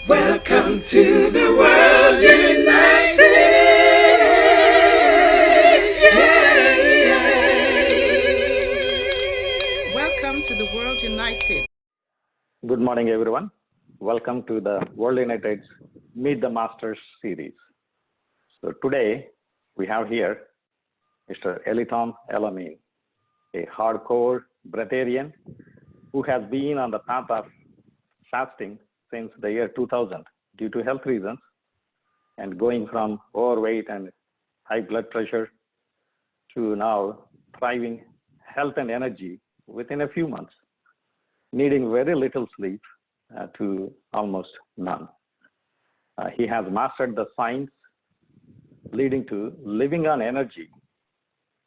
Welcome to the world united. Welcome to the world united. Good morning, everyone. Welcome to the World United's Meet the Masters series. So today we have here Mr. Elitom El Amin, a hardcore breatharian who has been on the path of fasting since the year 2000 due to health reasons, and going from overweight and high blood pressure to now thriving health and energy within a few months, needing very little sleep to almost none. He has mastered the science leading to living on energy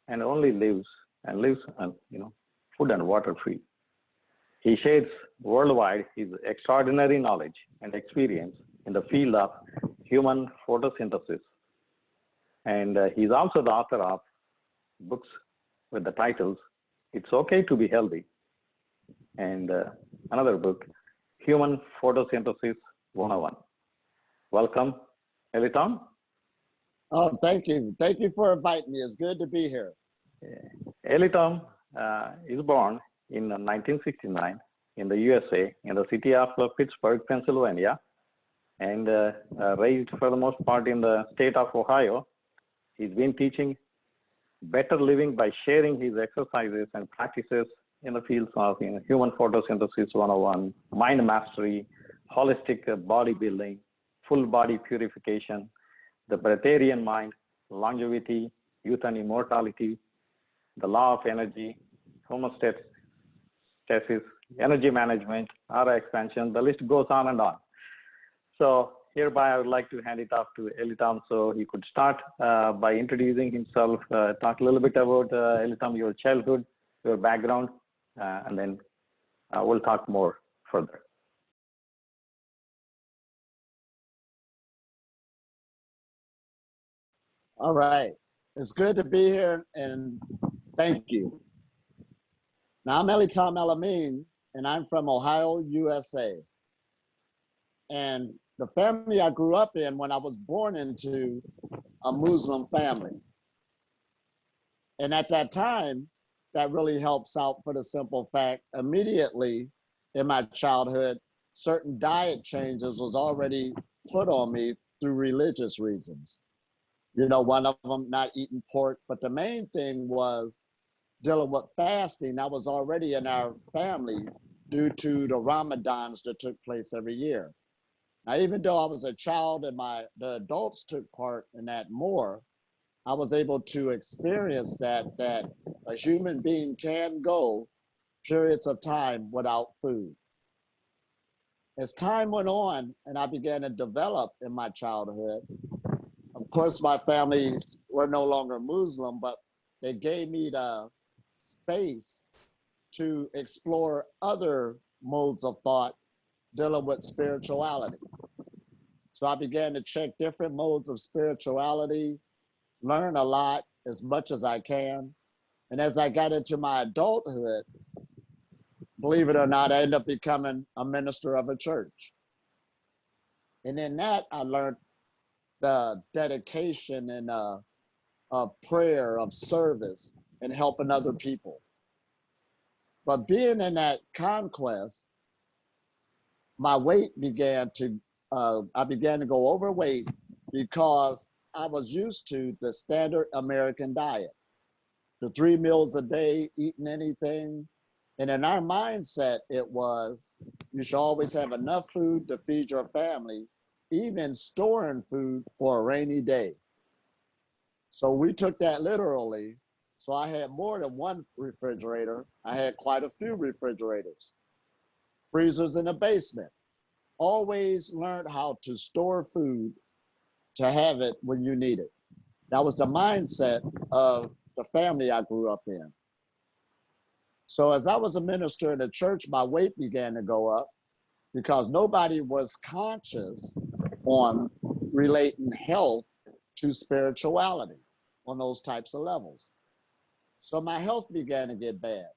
and only lives on food and water free. He shares worldwide his extraordinary knowledge and experience in the field of human photosynthesis. And he's also the author of books with the titles It's Okay to Be Healthy and another book, Human Photosynthesis 101. Welcome, Elitom. Oh, thank you. Thank you for inviting me. It's good to be here. Elitom is born in 1969 in the USA, in the city of Pittsburgh, Pennsylvania, and raised for the most part in the state of Ohio. He's been teaching better living by sharing his exercises and practices in the fields of human photosynthesis 101, mind mastery, holistic bodybuilding, full body purification, the breatharian mind, longevity, youth and immortality, the law of energy, homeostasis, energy management, aura expansion, the list goes on and on. So hereby I would like to hand it off to Elitom so he could start by introducing himself, talk a little bit about Elitom, your childhood, your background, and then we'll talk more further. All right. It's good to be here and thank you. Now, I'm Elitom El Amin, and I'm from Ohio, USA. And the family I grew up in, when I was born into a Muslim family. And at that time, that really helps out for the simple fact, immediately in my childhood, certain diet changes was already put on me through religious reasons. You know, one of them not eating pork, but the main thing was dealing with fasting. That was already in our family due to the Ramadans that took place every year. Now, even though I was a child and the adults took part in that more, I was able to experience that a human being can go periods of time without food. As time went on and I began to develop in my childhood, of course, my family were no longer Muslim, but they gave me the space to explore other modes of thought dealing with spirituality. So I began to check different modes of spirituality, learn a lot, as much as I can. And as I got into my adulthood, believe it or not, I ended up becoming a minister of a church. And in that, I learned the dedication and of prayer, of service, and helping other people. But being in that conquest, my weight began to, I began to go overweight because I was used to the standard American diet, the 3 meals a day, eating anything. And in our mindset, it was, you should always have enough food to feed your family, even storing food for a rainy day. So we took that literally. So I had more than one refrigerator. I had quite a few refrigerators, freezers in the basement. Always learned how to store food to have it when you need it. That was the mindset of the family I grew up in. So as I was a minister in the church, my weight began to go up because nobody was conscious on relating health to spirituality on those types of levels. So my health began to get bad.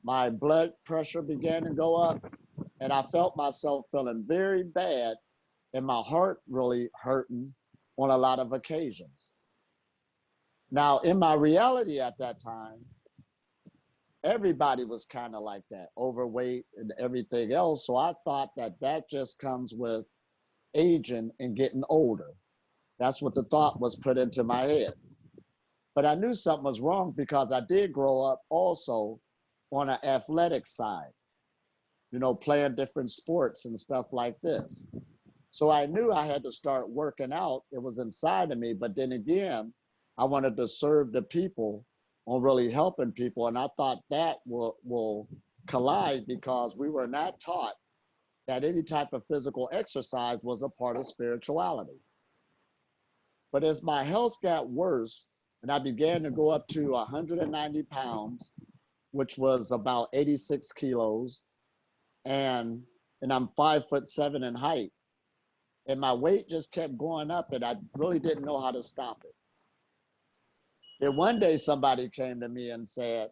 My blood pressure began to go up, and I felt myself feeling very bad and my heart really hurting on a lot of occasions. Now, in my reality at that time, everybody was kind of like that, overweight and everything else. So I thought that that just comes with aging and getting older. That's what the thought was put into my head. But I knew something was wrong because I did grow up also on an athletic side, you know, playing different sports and stuff like this. So I knew I had to start working out. It was inside of me. But then again, I wanted to serve the people on really helping people. And I thought that will collide because we were not taught that any type of physical exercise was a part of spirituality. But as my health got worse and I began to go up to 190 pounds, which was about 86 kilos, and I'm 5'7" in height, and my weight just kept going up and I really didn't know how to stop it. Then one day somebody came to me and said,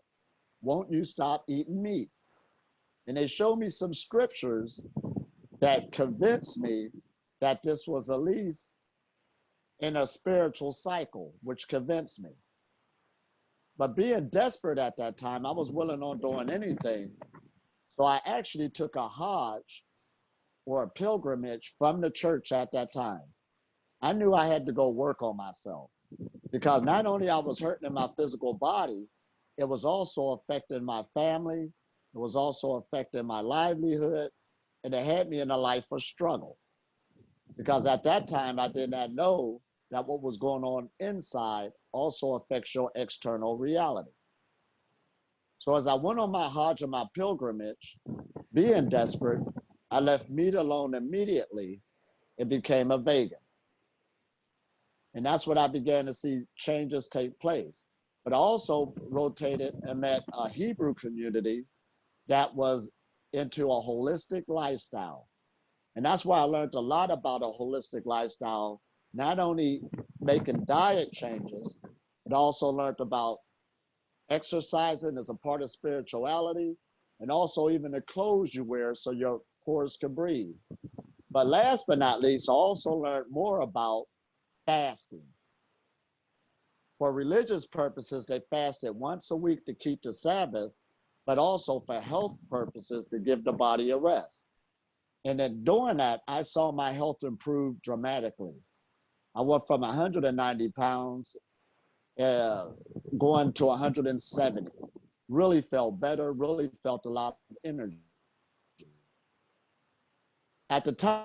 "Won't you stop eating meat?" And they showed me some scriptures that convinced me that this was at least in a spiritual cycle, which convinced me. But being desperate at that time, I was willing on doing anything. So I actually took a Hajj or a pilgrimage from the church at that time. I knew I had to go work on myself because not only I was hurting in my physical body, it was also affecting my family. It was also affecting my livelihood, and it had me in a life of struggle. Because at that time, I did not know that what was going on inside also affects your external reality. So as I went on my Hajj and my pilgrimage, being desperate, I left meat alone immediately and became a vegan. And that's when I began to see changes take place. But I also rotated and met a Hebrew community that was into a holistic lifestyle. And that's why I learned a lot about a holistic lifestyle, not only making diet changes, but also learned about exercising as a part of spirituality, and also even the clothes you wear so your pores can breathe. But last but not least, I also learned more about fasting. For religious purposes, they fasted once a week to keep the Sabbath, but also for health purposes to give the body a rest. And in doing that, I saw my health improve dramatically. I went from 190 pounds going to 170. Really felt better, really felt a lot of energy. At the time,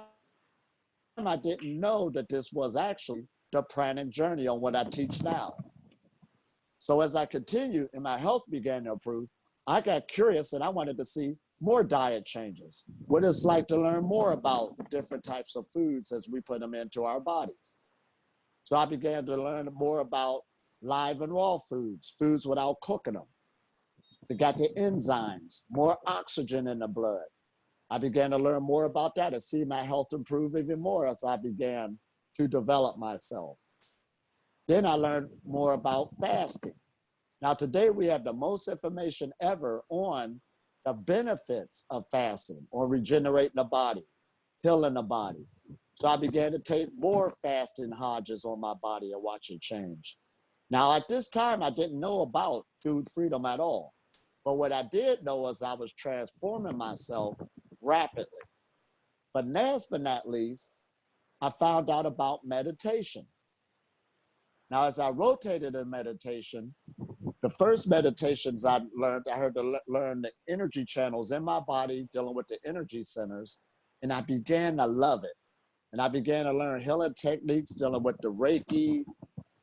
I didn't know that this was actually the pranic journey on what I teach now. So as I continued and my health began to improve, I got curious and I wanted to see more diet changes, what it's like to learn more about different types of foods as we put them into our bodies. So I began to learn more about live and raw foods, foods without cooking them. They got the enzymes, more oxygen in the blood. I began to learn more about that and see my health improve even more as I began to develop myself. Then I learned more about fasting. Now today we have the most information ever on the benefits of fasting or regenerating the body, healing the body. So I began to take more fasting Hajjs on my body and watch it change. Now at this time, I didn't know about food freedom at all. But what I did know is I was transforming myself rapidly. But last but not least, I found out about meditation. Now, as I rotated in meditation, the first meditations I learned, I had to learn the energy channels in my body, dealing with the energy centers, and I began to love it. And I began to learn healing techniques, dealing with the Reiki,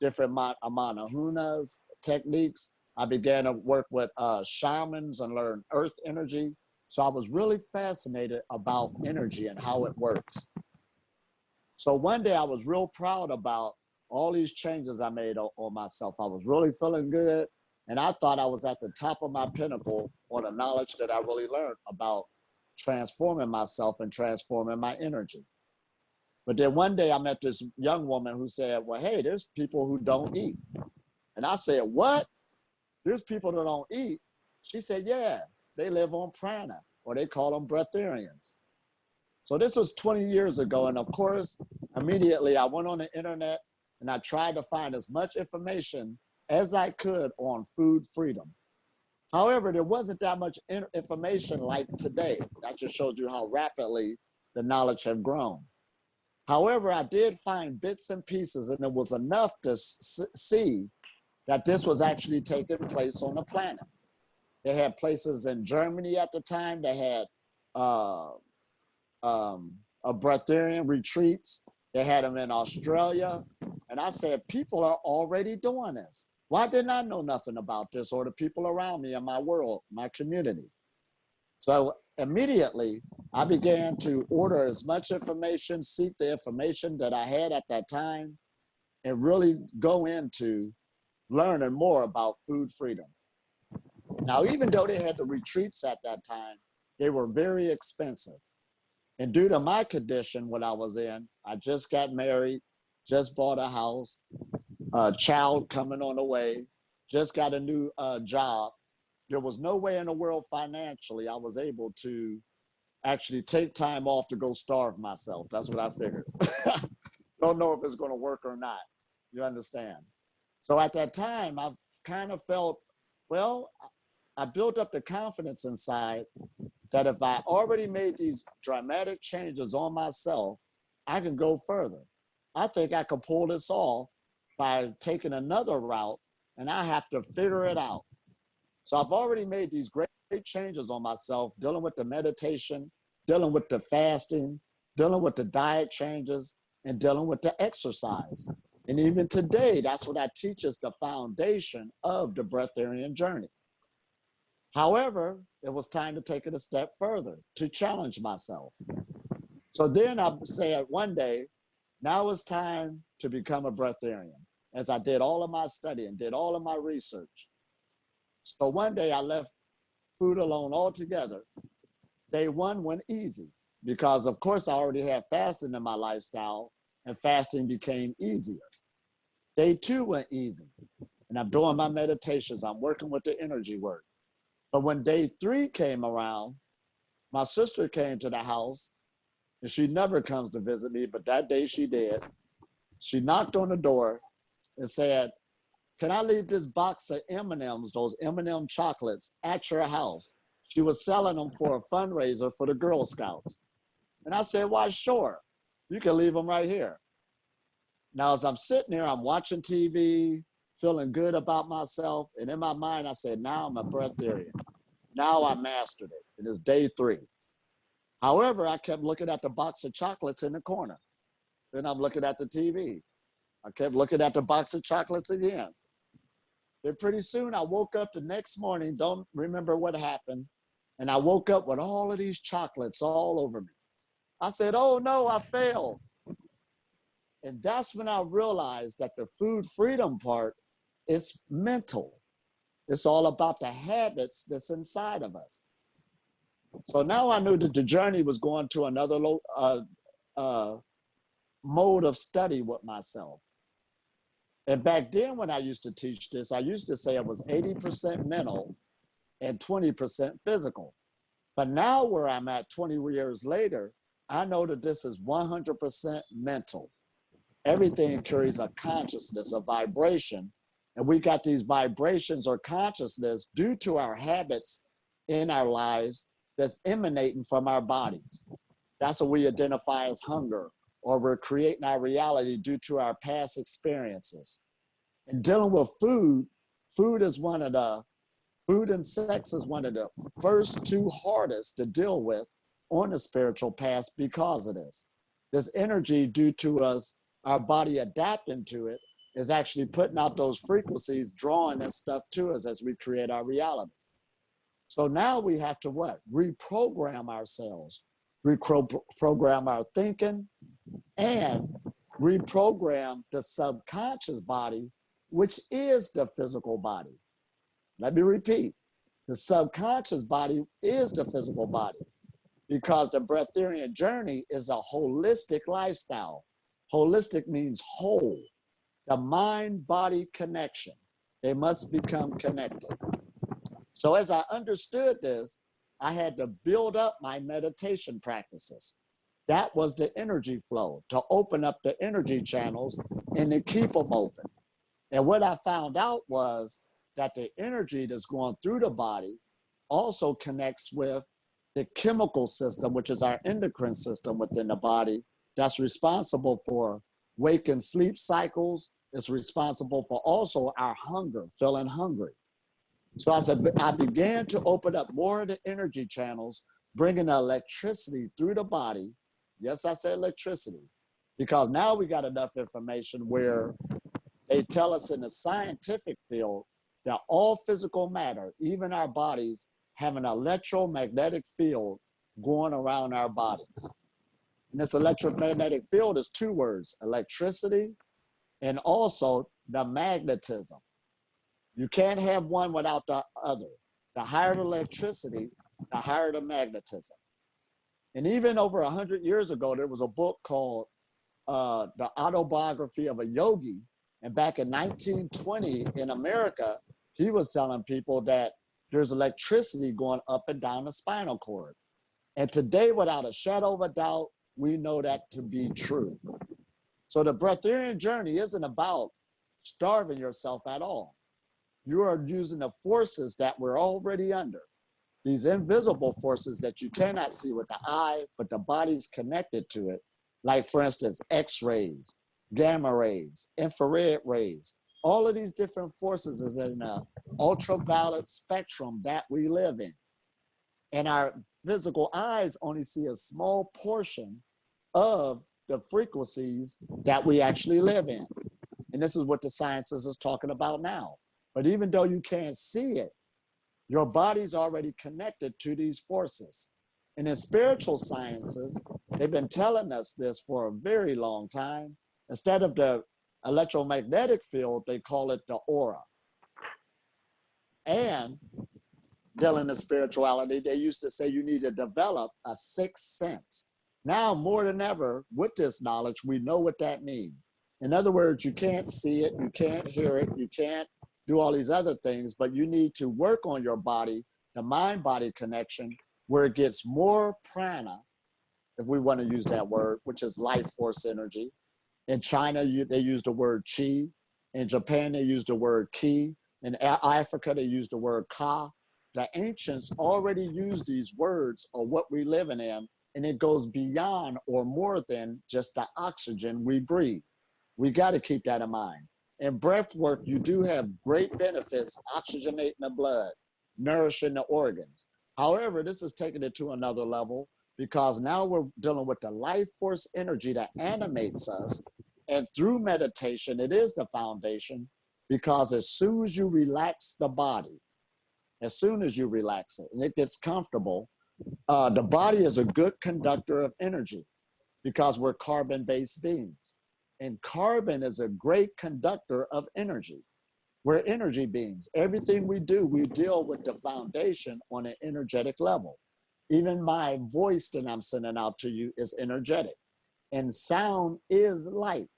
different Amanahunas techniques. I began to work with shamans and learn earth energy. So I was really fascinated about energy and how it works. So one day I was real proud about all these changes I made on myself. I was really feeling good. And I thought I was at the top of my pinnacle on the knowledge that I really learned about transforming myself and transforming my energy. But then one day I met this young woman who said, well, hey, there's people who don't eat. And I said, what? There's people that don't eat? She said, yeah, they live on prana, or they call them breatharians. So this was 20 years ago. And of course, immediately I went on the internet and I tried to find as much information as I could on food freedom. However, there wasn't that much information like today. That just shows you how rapidly the knowledge had grown. However, I did find bits and pieces, and it was enough to see that this was actually taking place on the planet. They had places in Germany at the time. They had a breatharian retreats. They had them in Australia. And I said, people are already doing this. Why didn't I know nothing about this, or the people around me in my world, my community? So immediately I began to order as much information, seek the information that I had at that time, and really go into learning more about food freedom. Now, even though they had the retreats at that time, they were very expensive. And due to my condition, what I was in, I just got married, just bought a house, a child coming on the way, just got a new job. There was no way in the world financially I was able to actually take time off to go starve myself. That's what I figured. Don't know if it's going to work or not. You understand? So at that time, I kind of felt, well, I built up the confidence inside that if I already made these dramatic changes on myself, I can go further. I think I could pull this off by taking another route, and I have to figure it out. So I've already made these great changes on myself, dealing with the meditation, dealing with the fasting, dealing with the diet changes, and dealing with the exercise. And even today, that's what I teach is the foundation of the breatharian journey. However, it was time to take it a step further, to challenge myself. So then I said one day, now it's time to become a breatharian, as I did all of my study and did all of my research. So one day I left food alone altogether. Day one went easy because, of course, I already had fasting in my lifestyle, and fasting became easier. Day two went easy, and I'm doing my meditations. I'm working with the energy work. But when day three came around, my sister came to the house, and she never comes to visit me, but that day she did. She knocked on the door and said, can I leave this box of M&Ms, those M&M chocolates, at your house? She was selling them for a fundraiser for the Girl Scouts. And I said, why, sure. You can leave them right here. Now, as I'm sitting there, I'm watching TV, feeling good about myself. And in my mind, I said, now I'm a breatharian. Now I mastered it. It is day three. However, I kept looking at the box of chocolates in the corner. Then I'm looking at the TV. I kept looking at the box of chocolates again. Then pretty soon I woke up the next morning, don't remember what happened, and I woke up with all of these chocolates all over me. I said, oh no, I failed. And that's when I realized that the food freedom part is mental. It's all about the habits that's inside of us. So now I knew that the journey was going to another mode of study with myself. And back then when I used to teach this, I used to say it was 80% mental and 20% physical. But now where I'm at 20 years later, I know that this is 100% mental. Everything carries a consciousness, a vibration. And we got these vibrations or consciousness due to our habits in our lives that's emanating from our bodies. That's what we identify as hunger, or we're creating our reality due to our past experiences. And dealing with food, food and sex is one of the first two hardest to deal with on the spiritual path because of this. This energy due to us, our body adapting to it, is actually putting out those frequencies, drawing this stuff to us as we create our reality. So now we have to what? Reprogram ourselves, reprogram our thinking, and reprogram the subconscious body, which is the physical body. Let me repeat. The subconscious body is the physical body because the breatharian journey is a holistic lifestyle. Holistic means whole. The mind-body connection. They must become connected. So as I understood this, I had to build up my meditation practices. That was the energy flow, to open up the energy channels and to keep them open. And what I found out was that the energy that's going through the body also connects with the chemical system, which is our endocrine system within the body, that's responsible for wake and sleep cycles. It's responsible for also our hunger, feeling hungry. So as I began to open up more of the energy channels, bringing the electricity through the body. Yes, I said electricity, because now we got enough information where they tell us in the scientific field that all physical matter, even our bodies, have an electromagnetic field going around our bodies. And this electromagnetic field is two words: electricity and also the magnetism. You can't have one without the other. The higher the electricity, the higher the magnetism. And even over 100 years ago, there was a book called The Autobiography of a Yogi. And back in 1920 in America, he was telling people that there's electricity going up and down the spinal cord. And today, without a shadow of a doubt, we know that to be true. So the breatharian journey isn't about starving yourself at all. You are using the forces that we're already under, these invisible forces that you cannot see with the eye, but the body's connected to it. Like, for instance, X-rays, gamma rays, infrared rays. All of these different forces is in the ultraviolet spectrum that we live in. And our physical eyes only see a small portion of the frequencies that we actually live in. And this is what the sciences is talking about now. But even though you can't see it, your body's already connected to these forces. And in spiritual sciences, they've been telling us this for a very long time. Instead of the electromagnetic field, they call it the aura. And dealing in spirituality, they used to say you need to develop a sixth sense. Now, more than ever, with this knowledge, we know what that means. In other words, you can't see it, you can't hear it, you can't do all these other things, but you need to work on your body, the mind-body connection, where it gets more prana, if we want to use that word, which is life force energy. In China, they use the word chi. In Japan, they use the word ki. In Africa, they use the word ka. The ancients already used these words of what we're living in, and it goes beyond or more than just the oxygen we breathe. We got to keep that in mind. In breath work, you do have great benefits, oxygenating the blood, nourishing the organs. However, this is taking it to another level, because now we're dealing with the life force energy that animates us. And through meditation, it is the foundation, because as soon as you relax the body, as soon as you relax it and it gets comfortable, the body is a good conductor of energy, because we're carbon-based beings. And carbon is a great conductor of energy. We're energy beings. Everything we do, we deal with the foundation on an energetic level. Even my voice that I'm sending out to you is energetic. And sound is light.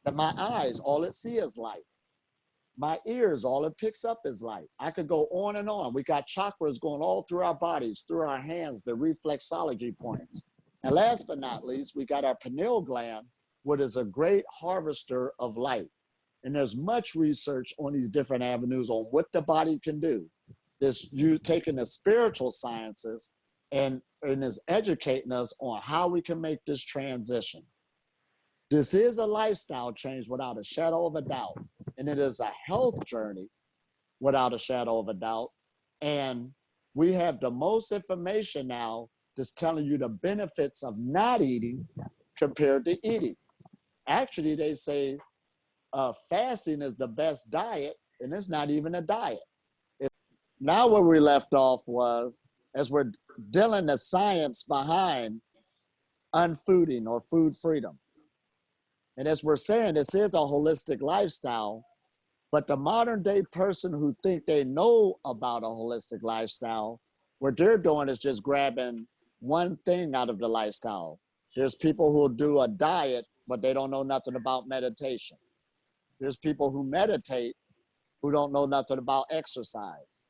And my eyes, all it sees is light. My ears, all it picks up is light. I could go on and on. We got chakras going all through our bodies, through our hands, the reflexology points. And last but not least, we got our pineal gland, which is a great harvester of light. And there's much research on these different avenues on what the body can do. This, you taking the spiritual sciences and is educating us on how we can make this transition. This is a lifestyle change without a shadow of a doubt. And it is a health journey without a shadow of a doubt. And we have the most information now that's telling you the benefits of not eating compared to eating. Actually, they say fasting is the best diet, and it's not even a diet. Now where we left off was, as we're dealing the science behind unfooding or food freedom. And as we're saying, this is a holistic lifestyle, but the modern day person who think they know about a holistic lifestyle, what they're doing is just grabbing one thing out of the lifestyle. There's people who do a diet, but they don't know nothing about meditation. There's people who meditate who don't know nothing about exercise.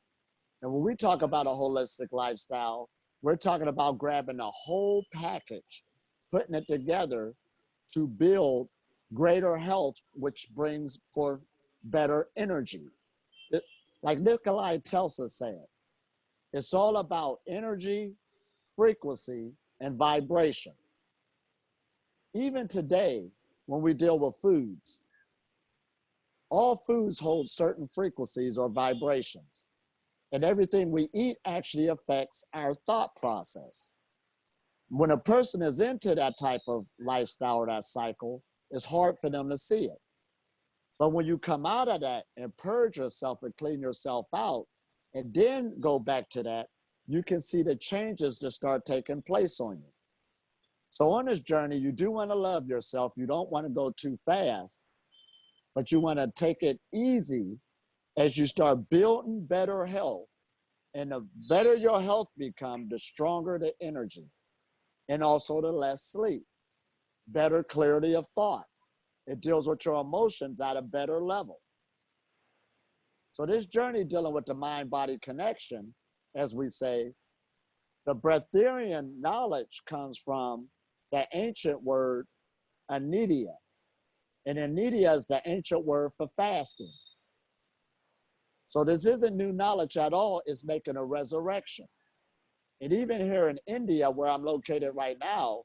And when we talk about a holistic lifestyle, We're talking about grabbing a whole package, putting it together to build greater health, which brings forth better energy. Like Nikolai Tesla said, it's all about energy, frequency, and vibration. Even today, when we deal with foods, all foods hold certain frequencies or vibrations, and everything we eat actually affects our thought process. When a person is into that type of lifestyle or that cycle, it's hard for them to see it. But when you come out of that and purge yourself and clean yourself out, and then go back to that, you can see the changes that start taking place on you. So on this journey, you do want to love yourself. You don't want to go too fast, but you want to take it easy as you start building better health. And the better your health becomes, the stronger the energy, and also the less sleep, better clarity of thought. It deals with your emotions at a better level. So this journey dealing with the mind-body connection, as we say, the breatharian knowledge comes from the ancient word anidia. And anidia is the ancient word for fasting. So this isn't new knowledge at all, it's making a resurrection. And even here in India, where I'm located right now,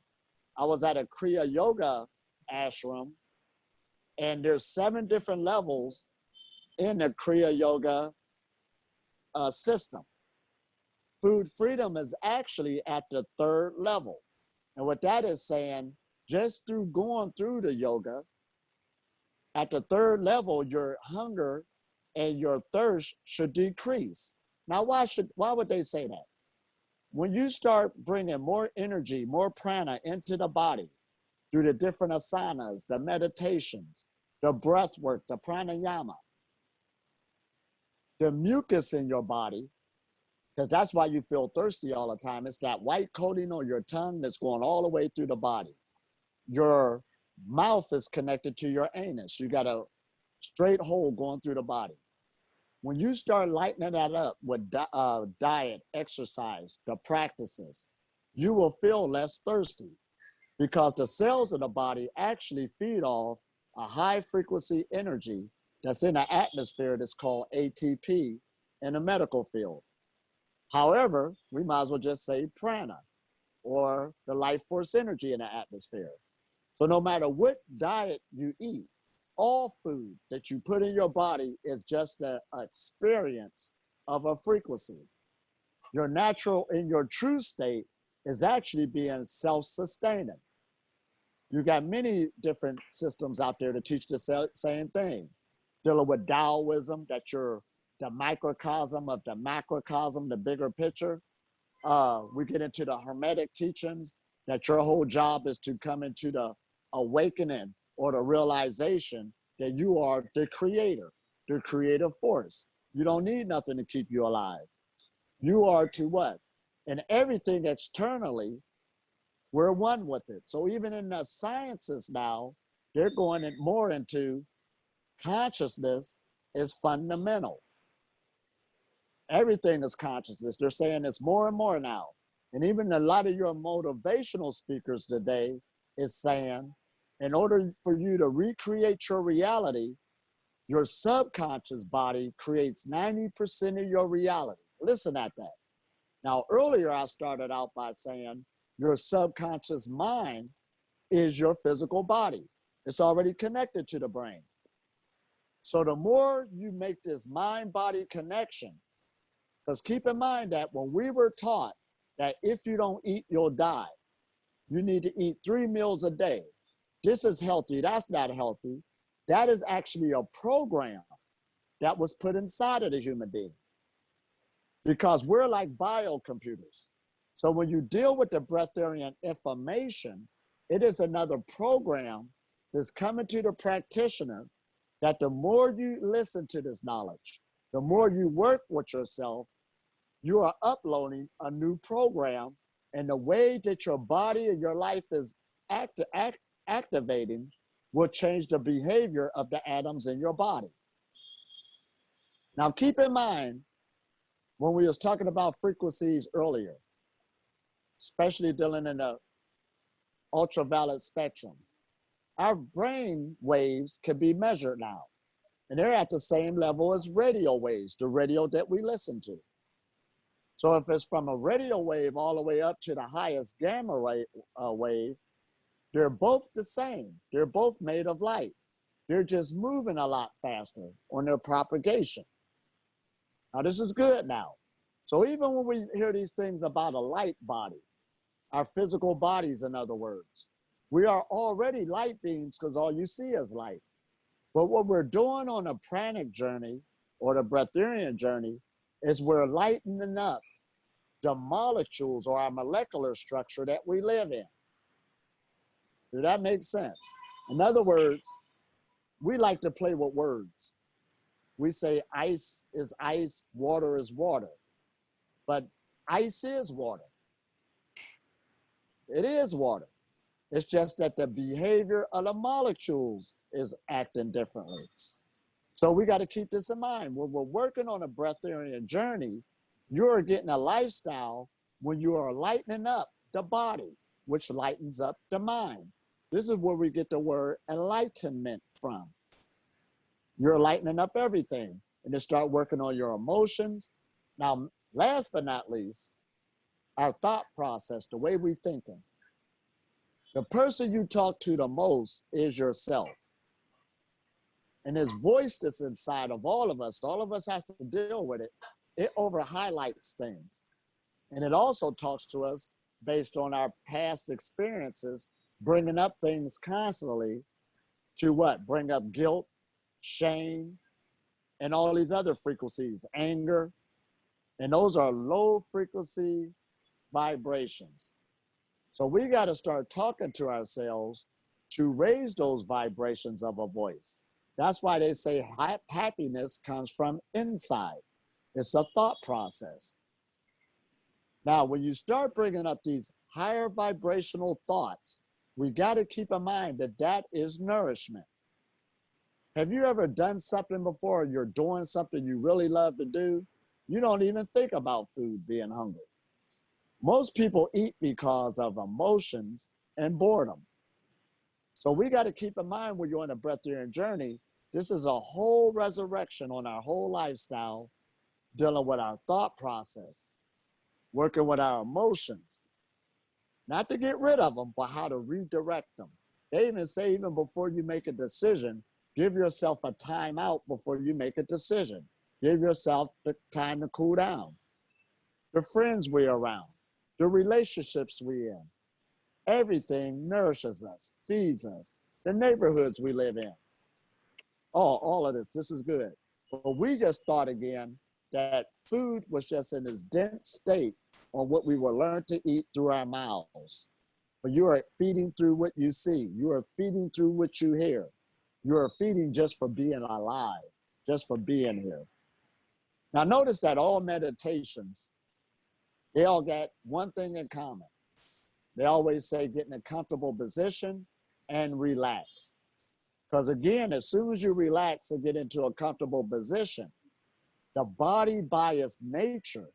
I was at a Kriya Yoga ashram, and there's 7 different levels in the Kriya Yoga system. Food freedom is actually at the 3rd level. And what that is saying, just through going through the yoga, at the 3rd level, your hunger and your thirst should decrease. Now, why would they say that? When you start bringing more energy, more prana into the body through the different asanas, the meditations, the breath work, the pranayama, the mucus in your body, because that's why you feel thirsty all the time. It's that white coating on your tongue that's going all the way through the body. Your mouth is connected to your anus. You got a straight hole going through the body. When you start lightening that up with diet, exercise, the practices, you will feel less thirsty, because the cells of the body actually feed off a high frequency energy that's in the atmosphere that's called ATP in the medical field. However, we might as well just say prana, or the life force energy in the atmosphere. So no matter what diet you eat, all food that you put in your body is just an experience of a frequency. Your natural and your true state is actually being self-sustaining. You got many different systems out there to teach the same thing. Dealing with Taoism, that you're the microcosm of the macrocosm, the bigger picture. We get into the Hermetic teachings, that your whole job is to come into the awakening or the realization that you are the creator, the creative force. You don't need nothing to keep you alive. You are to what? And everything externally, we're one with it. So even in the sciences now, they're going more into consciousness is fundamental. Everything is consciousness. They're saying this more and more now. And even a lot of your motivational speakers today is saying, in order for you to recreate your reality, your subconscious body creates 90% of your reality. Listen at that. Now, earlier I started out by saying your subconscious mind is your physical body. It's already connected to the brain. So the more you make this mind-body connection, because keep in mind that when we were taught that if you don't eat, you'll die, you need to eat 3 meals a day. This is healthy, that's not healthy. That is actually a program that was put inside of the human being, because we're like biocomputers. So when you deal with the breatharian information, it is another program that's coming to the practitioner, that the more you listen to this knowledge, the more you work with yourself, you are uploading a new program, and the way that your body and your life is activating will change the behavior of the atoms in your body. Now keep in mind, when we was talking about frequencies earlier, especially dealing in the ultraviolet spectrum. Our brain waves can be measured now, and they're at the same level as radio waves, the radio that we listen to. So if it's from a radio wave all the way up to the highest gamma wave, they're both the same. They're both made of light. They're just moving a lot faster on their propagation. Now, this is good now. So even when we hear these things about a light body, our physical bodies, in other words, we are already light beings because all you see is light. But what we're doing on a pranic journey or the breatharian journey is we're lightening up the molecules or our molecular structure that we live in. Does that make sense? In other words, we like to play with words. We say ice is ice, water is water. But ice is water. It is water. It's just that the behavior of the molecules is acting differently. So we got to keep this in mind. When we're working on a breatharian journey, you're getting a lifestyle when you are lightening up the body, which lightens up the mind. This is where we get the word enlightenment from. You're lightening up everything and to start working on your emotions. Now, last but not least, our thought process, the way we thinking. The person you talk to the most is yourself. And this voice that's inside of all of us has to deal with it. It over highlights things. And it also talks to us based on our past experiences, bringing up things constantly to what? Bring up guilt, shame, and all these other frequencies, anger. And those are low frequency vibrations. So we got to start talking to ourselves to raise those vibrations of a voice. That's why they say happiness comes from inside. It's a thought process. Now, when you start bringing up these higher vibrational thoughts, we got to keep in mind that that is nourishment. Have you ever done something before, you're doing something you really love to do? You don't even think about food being hungry. Most people eat because of emotions and boredom. So we got to keep in mind when you're on a breatharian journey, this is a whole resurrection on our whole lifestyle, dealing with our thought process, working with our emotions, not to get rid of them, but how to redirect them. They even say, even before you make a decision, give yourself a time out before you make a decision. Give yourself the time to cool down. The friends we're around, the relationships we're in, everything nourishes us, feeds us, the neighborhoods we live in. Oh, all of this is good. But we just thought again that food was just in this dense state on what we were learned to eat through our mouths. But you are feeding through what you see. You are feeding through what you hear. You are feeding just for being alive, just for being here. Now notice that all meditations, they all got one thing in common. They always say get in a comfortable position and relax. Because again, as soon as you relax and get into a comfortable position, the body by its nature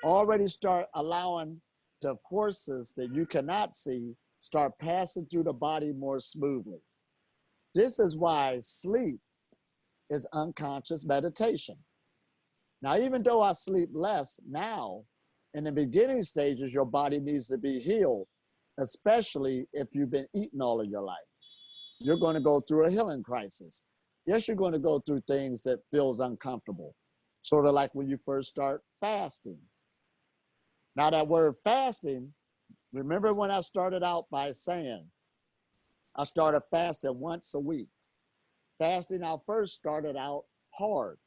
already start allowing the forces that you cannot see start passing through the body more smoothly. This is why sleep is unconscious meditation. Now, even though I sleep less now, in the beginning stages, your body needs to be healed, especially if you've been eating all of your life. You're going to go through a healing crisis. Yes, you're going to go through things that feels uncomfortable, sort of like when you first start fasting. Now, that word fasting, remember when I started out by saying, I started fasting once a week. Fasting, I first started out hard.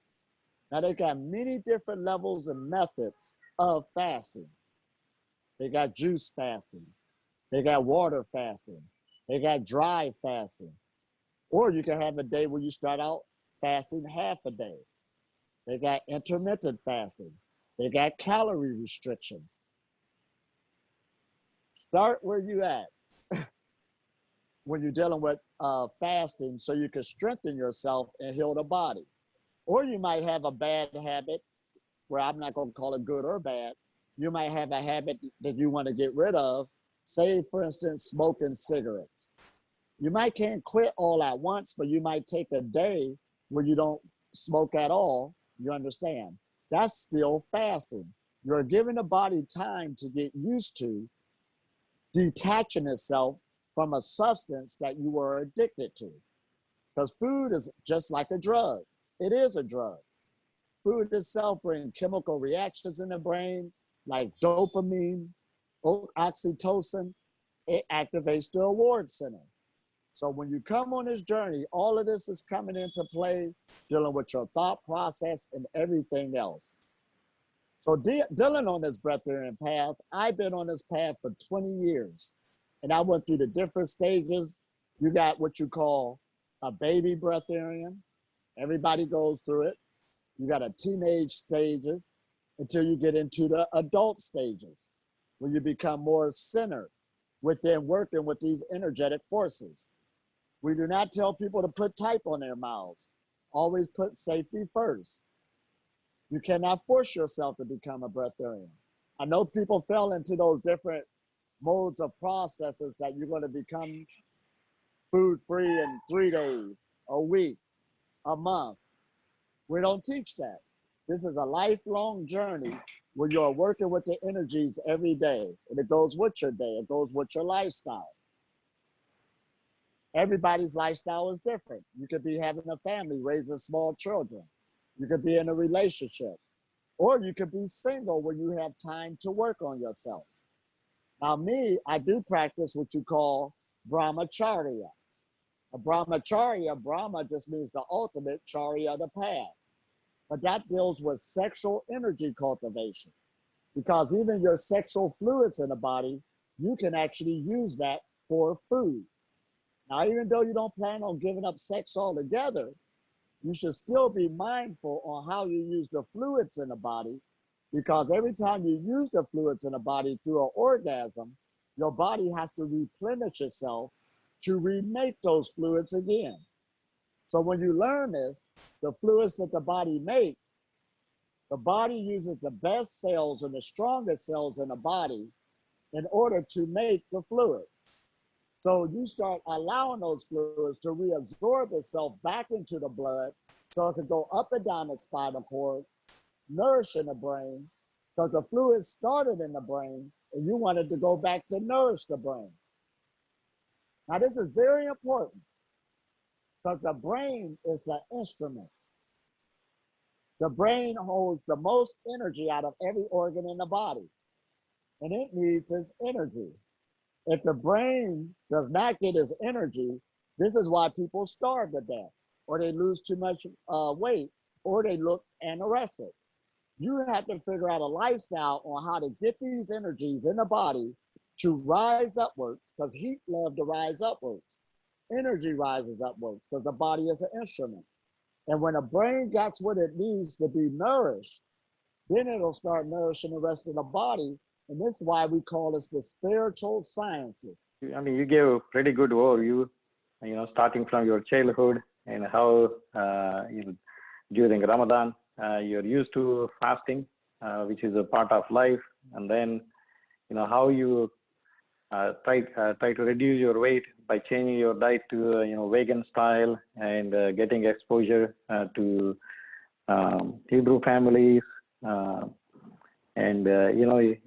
Now, they got many different levels and methods of fasting. They got juice fasting. They got water fasting. They got dry fasting. Or you can have a day where you start out fasting half a day. They got intermittent fasting. They got calorie restrictions. Start where you at when you're dealing with fasting so you can strengthen yourself and heal the body. Or you might have a bad habit where I'm not going to call it good or bad, You might have a habit that you want to get rid of. Say, for instance, smoking cigarettes. You might can't quit all at once, but you might take a day where you don't smoke at all. You understand? That's still fasting. You're giving the body time to get used to detaching itself from a substance that you were addicted to. Because food is just like a drug. It is a drug. Food itself brings chemical reactions in the brain, like dopamine, oxytocin. It activates the reward center. So when you come on this journey, all of this is coming into play, dealing with your thought process and everything else. So dealing on this breatharian path, I've been on this path for 20 years. And I went through the different stages. You got what you call a baby breatharian. Everybody goes through it. You got a teenage stages until you get into the adult stages, where you become more centered within working with these energetic forces. We do not tell people to put type on their mouths. Always put safety first. You cannot force yourself to become a breatharian. I know people fell into those different modes of processes that you're going to become food free in 3 days, a week, a month. We don't teach that. This is a lifelong journey where you're working with the energies every day. And it goes with your day. It goes with your lifestyle. Everybody's lifestyle is different. You could be having a family, raising small children. You could be in a relationship. Or you could be single where you have time to work on yourself. Now me, I do practice what you call brahmacharya. A brahmacharya, Brahma just means the ultimate, charya, the path. But that deals with sexual energy cultivation. Because even your sexual fluids in the body, you can actually use that for food. Now, even though you don't plan on giving up sex altogether, you should still be mindful on how you use the fluids in the body, because every time you use the fluids in the body through an orgasm, your body has to replenish itself to remake those fluids again. So when you learn this, the fluids that the body makes, the body uses the best cells and the strongest cells in the body in order to make the fluids. So you start allowing those fluids to reabsorb itself back into the blood so it can go up and down the spinal cord, nourishing the brain, because the fluid started in the brain and you wanted to go back to nourish the brain. Now this is very important because the brain is an instrument. The brain holds the most energy out of every organ in the body, and it needs its energy. If the brain does not get its energy, this is why people starve to death, or they lose too much weight, or they look anorexic. You have to figure out a lifestyle on how to get these energies in the body to rise upwards, because heat loves to rise upwards. Energy rises upwards because the body is an instrument. And when the brain gets what it needs to be nourished, then it'll start nourishing the rest of the body. And this is why we call this the spiritual sciences. I mean, you gave a pretty good overview, starting from your childhood and how during Ramadan, you're used to fasting, which is a part of life. And then, how you try to reduce your weight by changing your diet to, vegan style and getting exposure to Hebrew families. And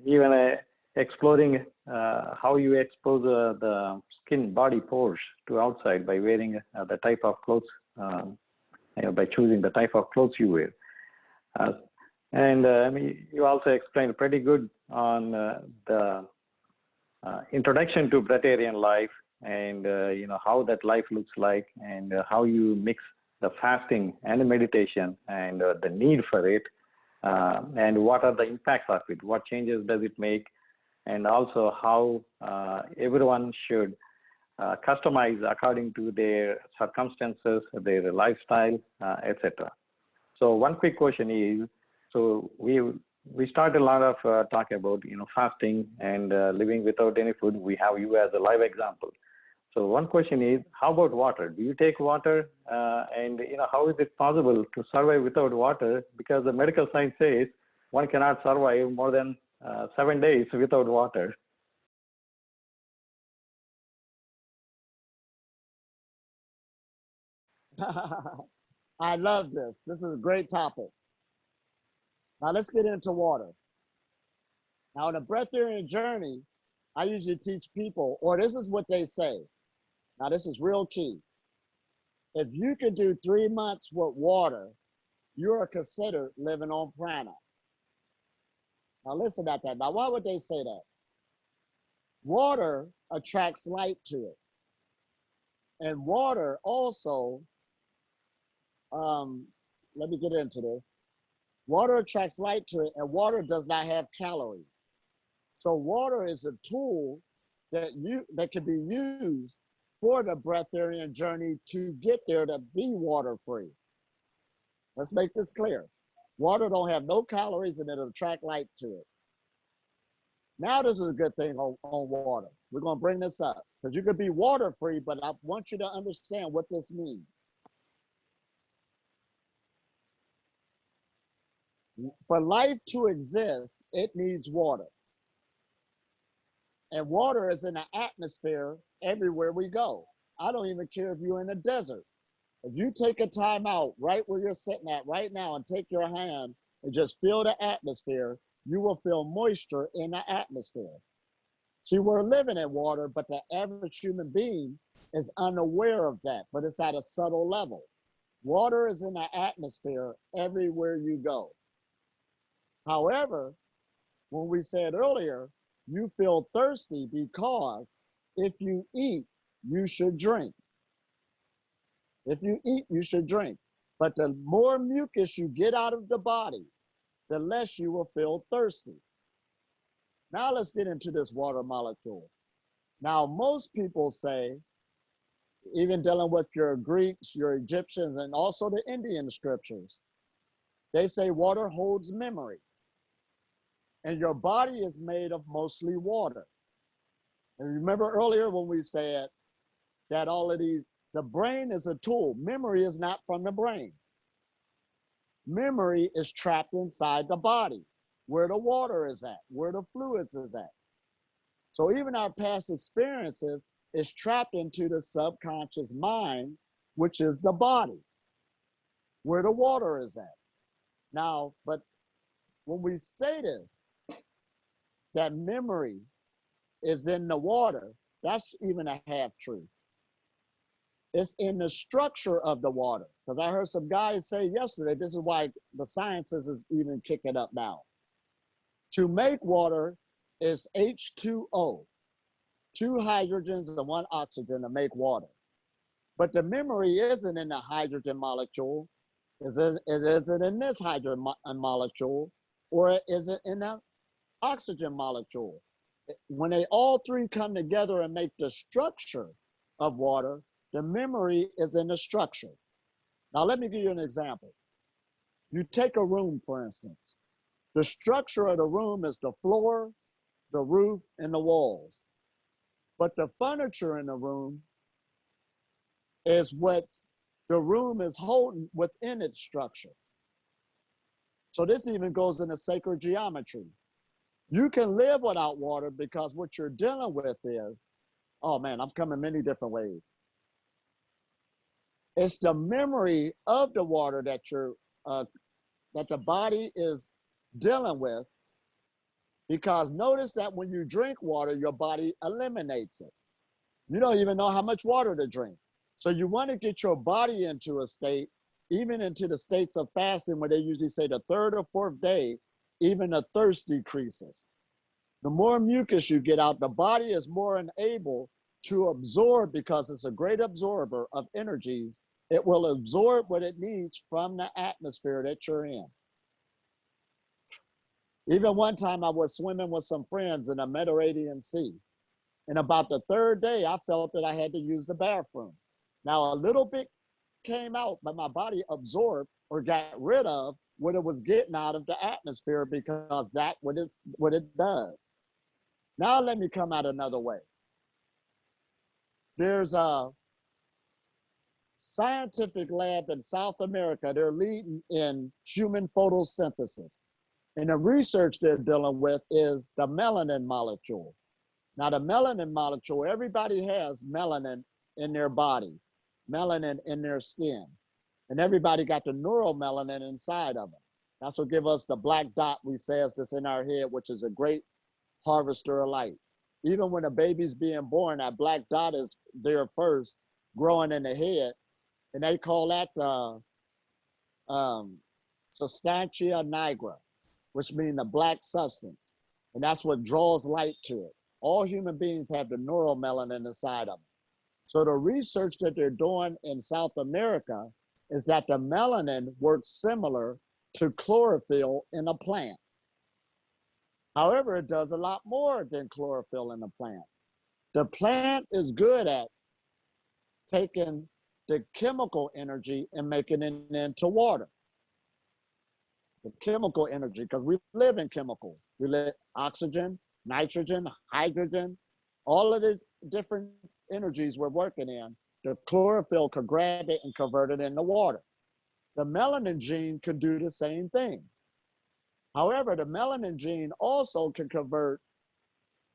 even exploring how you expose the skin body pores to outside by wearing the type of clothes, by choosing the type of clothes you wear. I mean, you also explained pretty good on the introduction to breatharian life and how that life looks like and how you mix the fasting and the meditation and the need for it. And what are the impacts of it? What changes does it make? And also how everyone should customize according to their circumstances, their lifestyle, etc. So one quick question is, so we started a lot of talk about fasting and living without any food. We have you as a live example. So one question is, how about water? Do you take water? And how is it possible to survive without water? Because the medical science says one cannot survive more than 7 days without water. I love this. This is a great topic. Now let's get into water. Now in a breatharian journey, I usually teach people, or this is what they say. Now this is real key. If you can do 3 months with water, you are considered living on prana. Now listen at that. Now why would they say that? Water attracts light to it. And water also, let me get into this. Water attracts light to it, and water does not have calories. So water is a tool that can be used for the breatharian journey to get there to be water-free. Let's make this clear. Water don't have no calories and it'll attract light to it. Now this is a good thing on water. We're gonna bring this up because you could be water-free, but I want you to understand what this means. For life to exist, it needs water. And water is in the atmosphere everywhere we go. I don't even care if you're in the desert. If you take a time out right where you're sitting at right now and take your hand and just feel the atmosphere, you will feel moisture in the atmosphere. See, we're living in water, but the average human being is unaware of that, but it's at a subtle level. Water is in the atmosphere everywhere you go. However, when we said earlier, you feel thirsty because if you eat, you should drink. If you eat, you should drink. But the more mucus you get out of the body, the less you will feel thirsty. Now let's get into this water molecule. Now, most people say, even dealing with your Greeks, your Egyptians, and also the Indian scriptures, they say water holds memory. And your body is made of mostly water. And remember earlier when we said that all of these, the brain is a tool. Memory is not from the brain. Memory is trapped inside the body, where the water is at, where the fluids is at. So even our past experiences is trapped into the subconscious mind, which is the body, where the water is at. Now, but when we say this, that memory is in the water, that's even a half truth. It's in the structure of the water. Because I heard some guys say yesterday, this is why the sciences is even kicking up now. To make water is H2O, 2 hydrogens and 1 oxygen to make water. But the memory isn't in the hydrogen molecule. It isn't in this hydrogen molecule, or is it in the oxygen molecule? When they all three come together and make the structure of water, the memory is in the structure. Now, let me give you an example. You take a room, for instance. The structure of the room is the floor, the roof, and the walls. But the furniture in the room is what the room is holding within its structure. So this even goes into sacred geometry. You can live without water because what you're dealing with is, oh man, I'm coming many different ways. It's the memory of the water that that the body is dealing with, because notice that when you drink water, your body eliminates it. You don't even know how much water to drink. So you want to get your body into a state, even into the states of fasting, where they usually say the 3rd or 4th day, even the thirst decreases. The more mucus you get out, the body is more unable to absorb, because it's a great absorber of energies. It will absorb what it needs from the atmosphere that you're in. Even one time I was swimming with some friends in the Mediterranean Sea. And about the 3rd day, I felt that I had to use the bathroom. Now, a little bit came out, but my body absorbed or got rid of what it was getting out of the atmosphere, because that's what it does. Now, let me come out another way. There's a scientific lab in South America. They're leading in human photosynthesis. And the research they're dealing with is the melanin molecule. Now, the melanin molecule, everybody has melanin in their body, melanin in their skin. And everybody got the neuromelanin inside of them. That's what gives us the black dot we says that's in our head, which is a great harvester of light. Even when a baby's being born, that black dot is there first, growing in the head. And they call that substantia nigra, which means the black substance. And that's what draws light to it. All human beings have the neuromelanin inside of them. So the research that they're doing in South America is that the melanin works similar to chlorophyll in a plant. However, it does a lot more than chlorophyll in a plant. The plant is good at taking the chemical energy and making it into water. The chemical energy, because we live in chemicals. We live oxygen, nitrogen, hydrogen, all of these different energies we're working in. The chlorophyll could grab it and convert it into water. The melanin gene could do the same thing. However, the melanin gene also can convert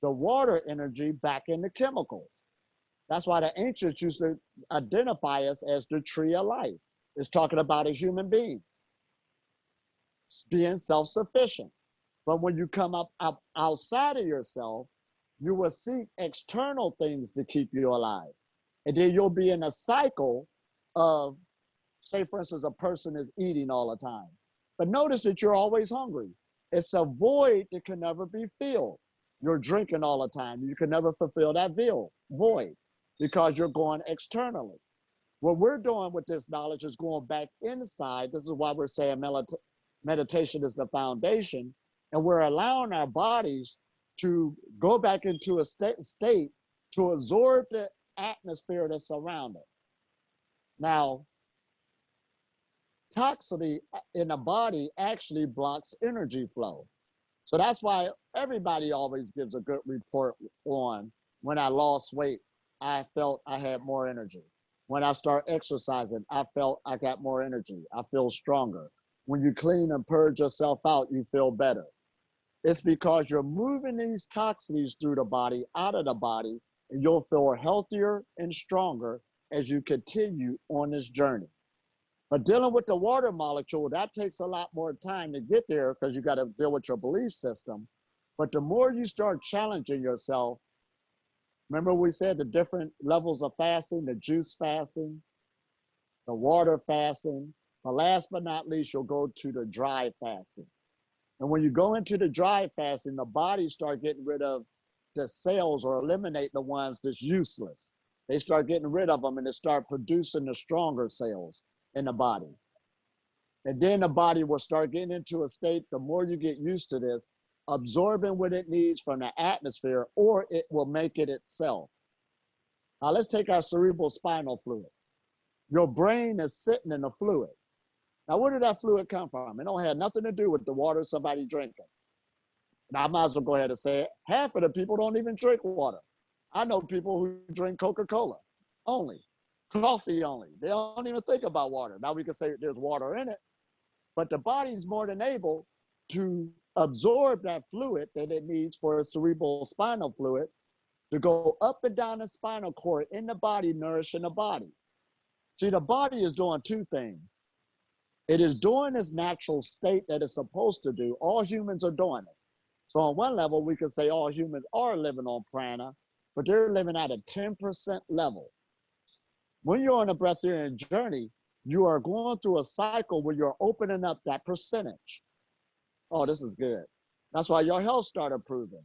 the water energy back into chemicals. That's why the ancients used to identify us as the tree of life. It's talking about a human being being self-sufficient. But when you come up outside of yourself, you will seek external things to keep you alive. And then you'll be in a cycle of, say, for instance, a person is eating all the time. But notice that you're always hungry. It's a void that can never be filled. You're drinking all the time. You can never fulfill that void because you're going externally. What we're doing with this knowledge is going back inside. This is why we're saying meditation is the foundation. And we're allowing our bodies to go back into a state to absorb the atmosphere that's around it. Now, toxicity in the body actually blocks energy flow. So that's why everybody always gives a good report on when I lost weight, I felt I had more energy. When I start exercising, I felt I got more energy. I feel stronger. When you clean and purge yourself out, you feel better. It's because you're moving these toxins through the body, out of the body, and you'll feel healthier and stronger as you continue on this journey. But dealing with the water molecule, that takes a lot more time to get there because you got to deal with your belief system. But the more you start challenging yourself, remember we said the different levels of fasting, the juice fasting, the water fasting, but last but not least, you'll go to the dry fasting. And when you go into the dry fasting, the body start getting rid of the cells or eliminate the ones that's useless. They start getting rid of them and they start producing the stronger cells in the body. And then the body will start getting into a state, the more you get used to this, absorbing what it needs from the atmosphere, or it will make it itself. Now let's take our cerebral spinal fluid. Your brain is sitting in the fluid. Now, where did that fluid come from? It don't have nothing to do with the water somebody drinking. Now, I might as well go ahead and say it. Half of the people don't even drink water. I know people who drink Coca-Cola only, coffee only. They don't even think about water. Now we can say there's water in it, but the body's more than able to absorb that fluid that it needs for a cerebral spinal fluid to go up and down the spinal cord in the body, nourishing the body. See, the body is doing two things. It is doing its natural state that it's supposed to do. All humans are doing it. So on one level, we can say all humans are living on prana, but they're living at a 10% level. When you're on a breatharian journey, you are going through a cycle where you're opening up that percentage. Oh, this is good. That's why your health started improving.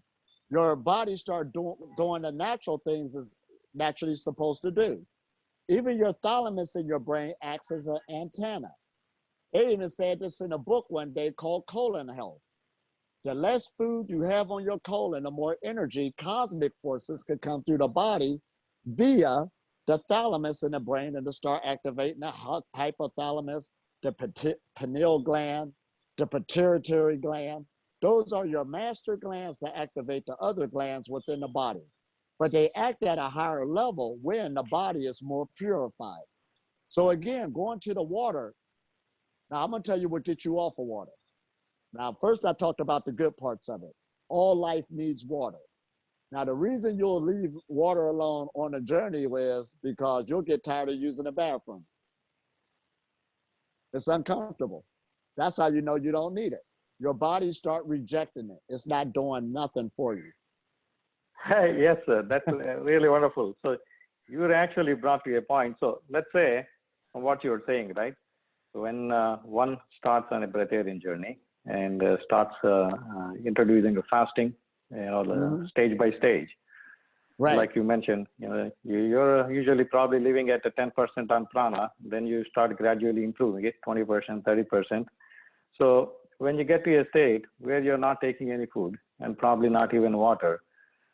Your body started doing the natural things it's naturally supposed to do. Even your thalamus in your brain acts as an antenna. They even said this in a book one day called Colon Health. The less food you have on your colon, the more energy, cosmic forces could come through the body via the thalamus in the brain and to start activating the hypothalamus, the pineal gland, the pituitary gland. Those are your master glands that activate the other glands within the body. But they act at a higher level when the body is more purified. So again, going to the water. Now I'm gonna tell you what gets you off of water. Now, first I talked about the good parts of it. All life needs water. Now, the reason you'll leave water alone on a journey is because you'll get tired of using the bathroom. It's uncomfortable. That's how you know you don't need it. Your body start rejecting it. It's not doing nothing for you. Hey, yes, sir. That's really wonderful. So you were actually brought to a point. So let's say what you were saying, right? When one starts on a breatharian journey and starts introducing the fasting, stage by stage, Right. like you mentioned, you're usually probably living at a 10% on prana, then you start gradually improving it, 20%, 30%. So when you get to a state where you're not taking any food and probably not even water,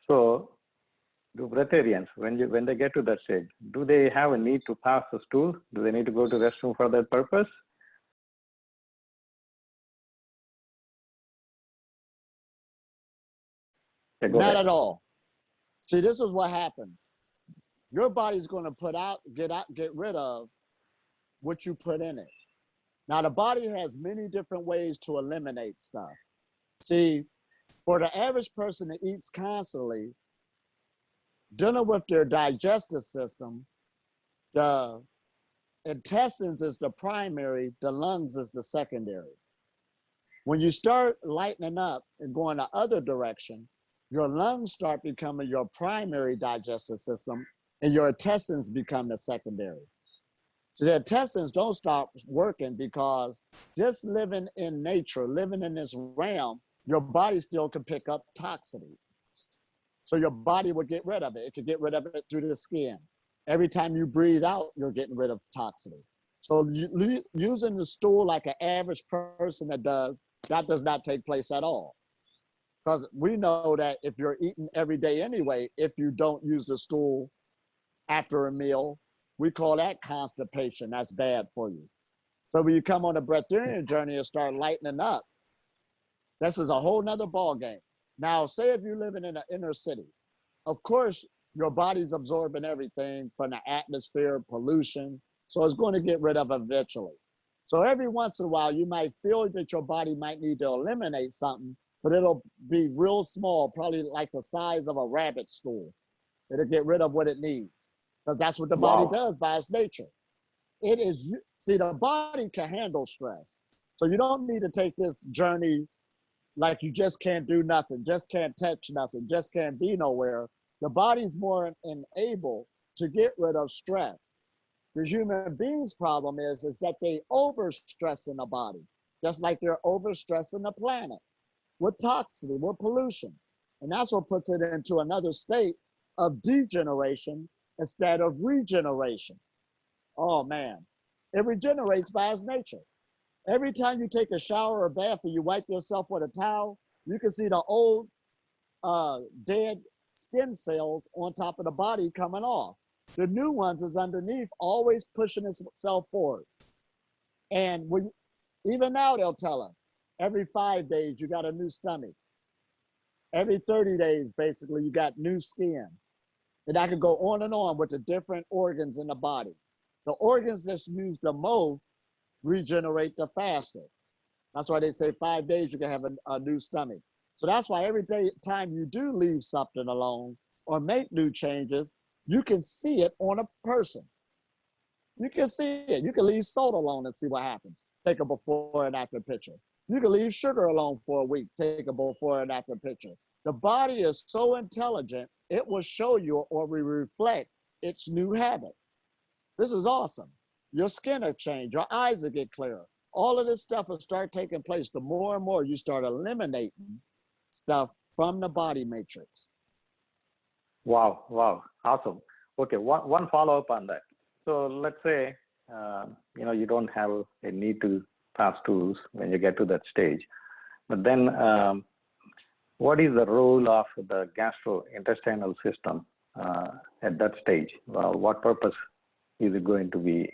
so do breatharians, when they get to that stage, do they have a need to pass the stool? Do they need to go to the restroom for that purpose? Yeah, go Not ahead. at all. See, this is what happens. Your body's going to get rid of what you put in it. Now, the body has many different ways to eliminate stuff. See, for the average person that eats constantly, dealing with their digestive system, the intestines is the primary, the lungs is the secondary. When you start lightening up and going the other direction, your lungs start becoming your primary digestive system and your intestines become the secondary. So the intestines don't stop working because just living in nature, living in this realm, your body still can pick up toxicity. So your body will get rid of it. It can get rid of it through the skin. Every time you breathe out, you're getting rid of toxicity. So using the stool like an average person that does not take place at all. Because we know that if you're eating every day anyway, if you don't use the stool after a meal, we call that constipation. That's bad for you. So when you come on a breatharian journey and start lightening up, this is a whole nother ball game. Now, say if you're living in an inner city, of course, your body's absorbing everything from the atmosphere, pollution, so it's going to get rid of eventually. So every once in a while, you might feel that your body might need to eliminate something, but it'll be real small, probably like the size of a rabbit stool. It'll get rid of what it needs, because that's what the body Wow. does by its nature. It is, see, the body can handle stress. So you don't need to take this journey like you just can't do nothing, just can't touch nothing, just can't be nowhere. The body's more enabled to get rid of stress. The human being's problem is that they overstress in the body, just like they're overstressing the planet with toxicity, with pollution. And that's what puts it into another state of degeneration instead of regeneration. Oh man, it regenerates by its nature. Every time you take a shower or bath and you wipe yourself with a towel, you can see the old dead skin cells on top of the body coming off. The new ones is underneath, always pushing itself forward. And even now they'll tell us, every 5 days you got a new stomach. Every 30 days, basically, you got new skin. And I could go on and on with the different organs in the body. The organs that's used the most regenerate the faster. That's why they say 5 days you can have a new stomach. So that's why every time you do leave something alone or make new changes, you can see it on a person. You can see it. You can leave salt alone and see what happens. Take a before and after picture. You can leave sugar alone for a week. Take a before and after picture. The body is so intelligent, it will show you or reflect its new habit. This is awesome. Your skin will change. Your eyes will get clearer. All of this stuff will start taking place. The more and more you start eliminating stuff from the body matrix. Wow, wow, awesome. Okay, one follow-up on that. So let's say, you don't have a need to pass tools when you get to that stage. But then what is the role of the gastrointestinal system at that stage? Well, what purpose is it going to be?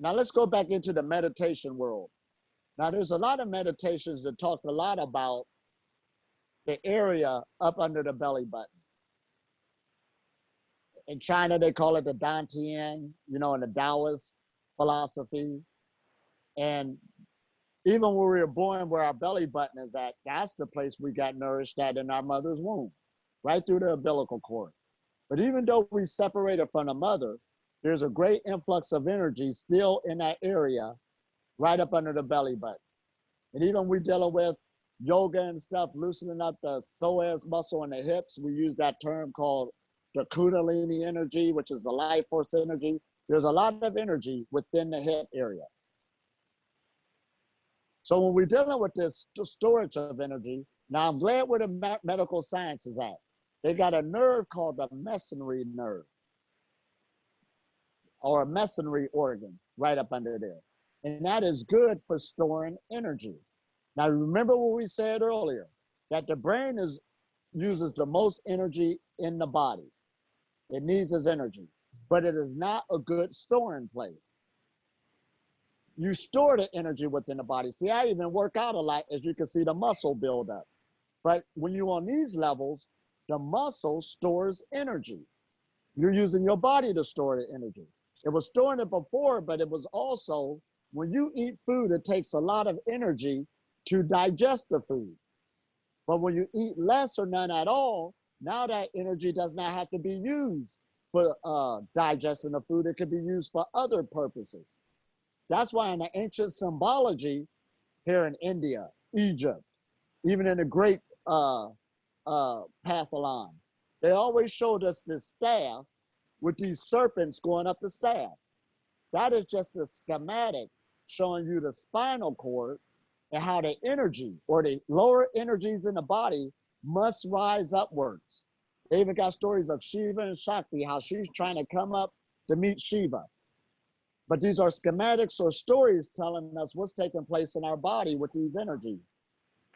Now let's go back into the meditation world. Now there's a lot of meditations that talk a lot about the area up under the belly button. In China, they call it the Dantian, you know, in the Taoist philosophy. And even when we were born, where our belly button is at, that's the place we got nourished at in our mother's womb, right through the umbilical cord. But even though we separated from the mother, there's a great influx of energy still in that area, right up under the belly button. And even we dealing with yoga and stuff, loosening up the psoas muscle in the hips, we use that term called the kundalini energy, which is the life force energy. There's a lot of energy within the hip area. So when we're dealing with this storage of energy, now I'm glad where the medical science is at. They got a nerve called the mesentery nerve, or a mesentery organ right up under there. And that is good for storing energy. Now, remember what we said earlier, that the brain uses the most energy in the body. It needs its energy, but it is not a good storing place. You store the energy within the body. See, I even work out a lot, as you can see the muscle build up. But when you're on these levels, the muscle stores energy. You're using your body to store the energy. It was storing it before, but it was also, when you eat food, it takes a lot of energy to digest the food. But when you eat less or none at all, now that energy does not have to be used for digesting the food. It can be used for other purposes. That's why in the ancient symbology here in India, Egypt, even in the great Pathalon, they always showed us this staff with these serpents going up the staff. That is just a schematic showing you the spinal cord and how the energy or the lower energies in the body must rise upwards. They even got stories of Shiva and Shakti, how she's trying to come up to meet Shiva. But these are schematics or stories telling us what's taking place in our body with these energies.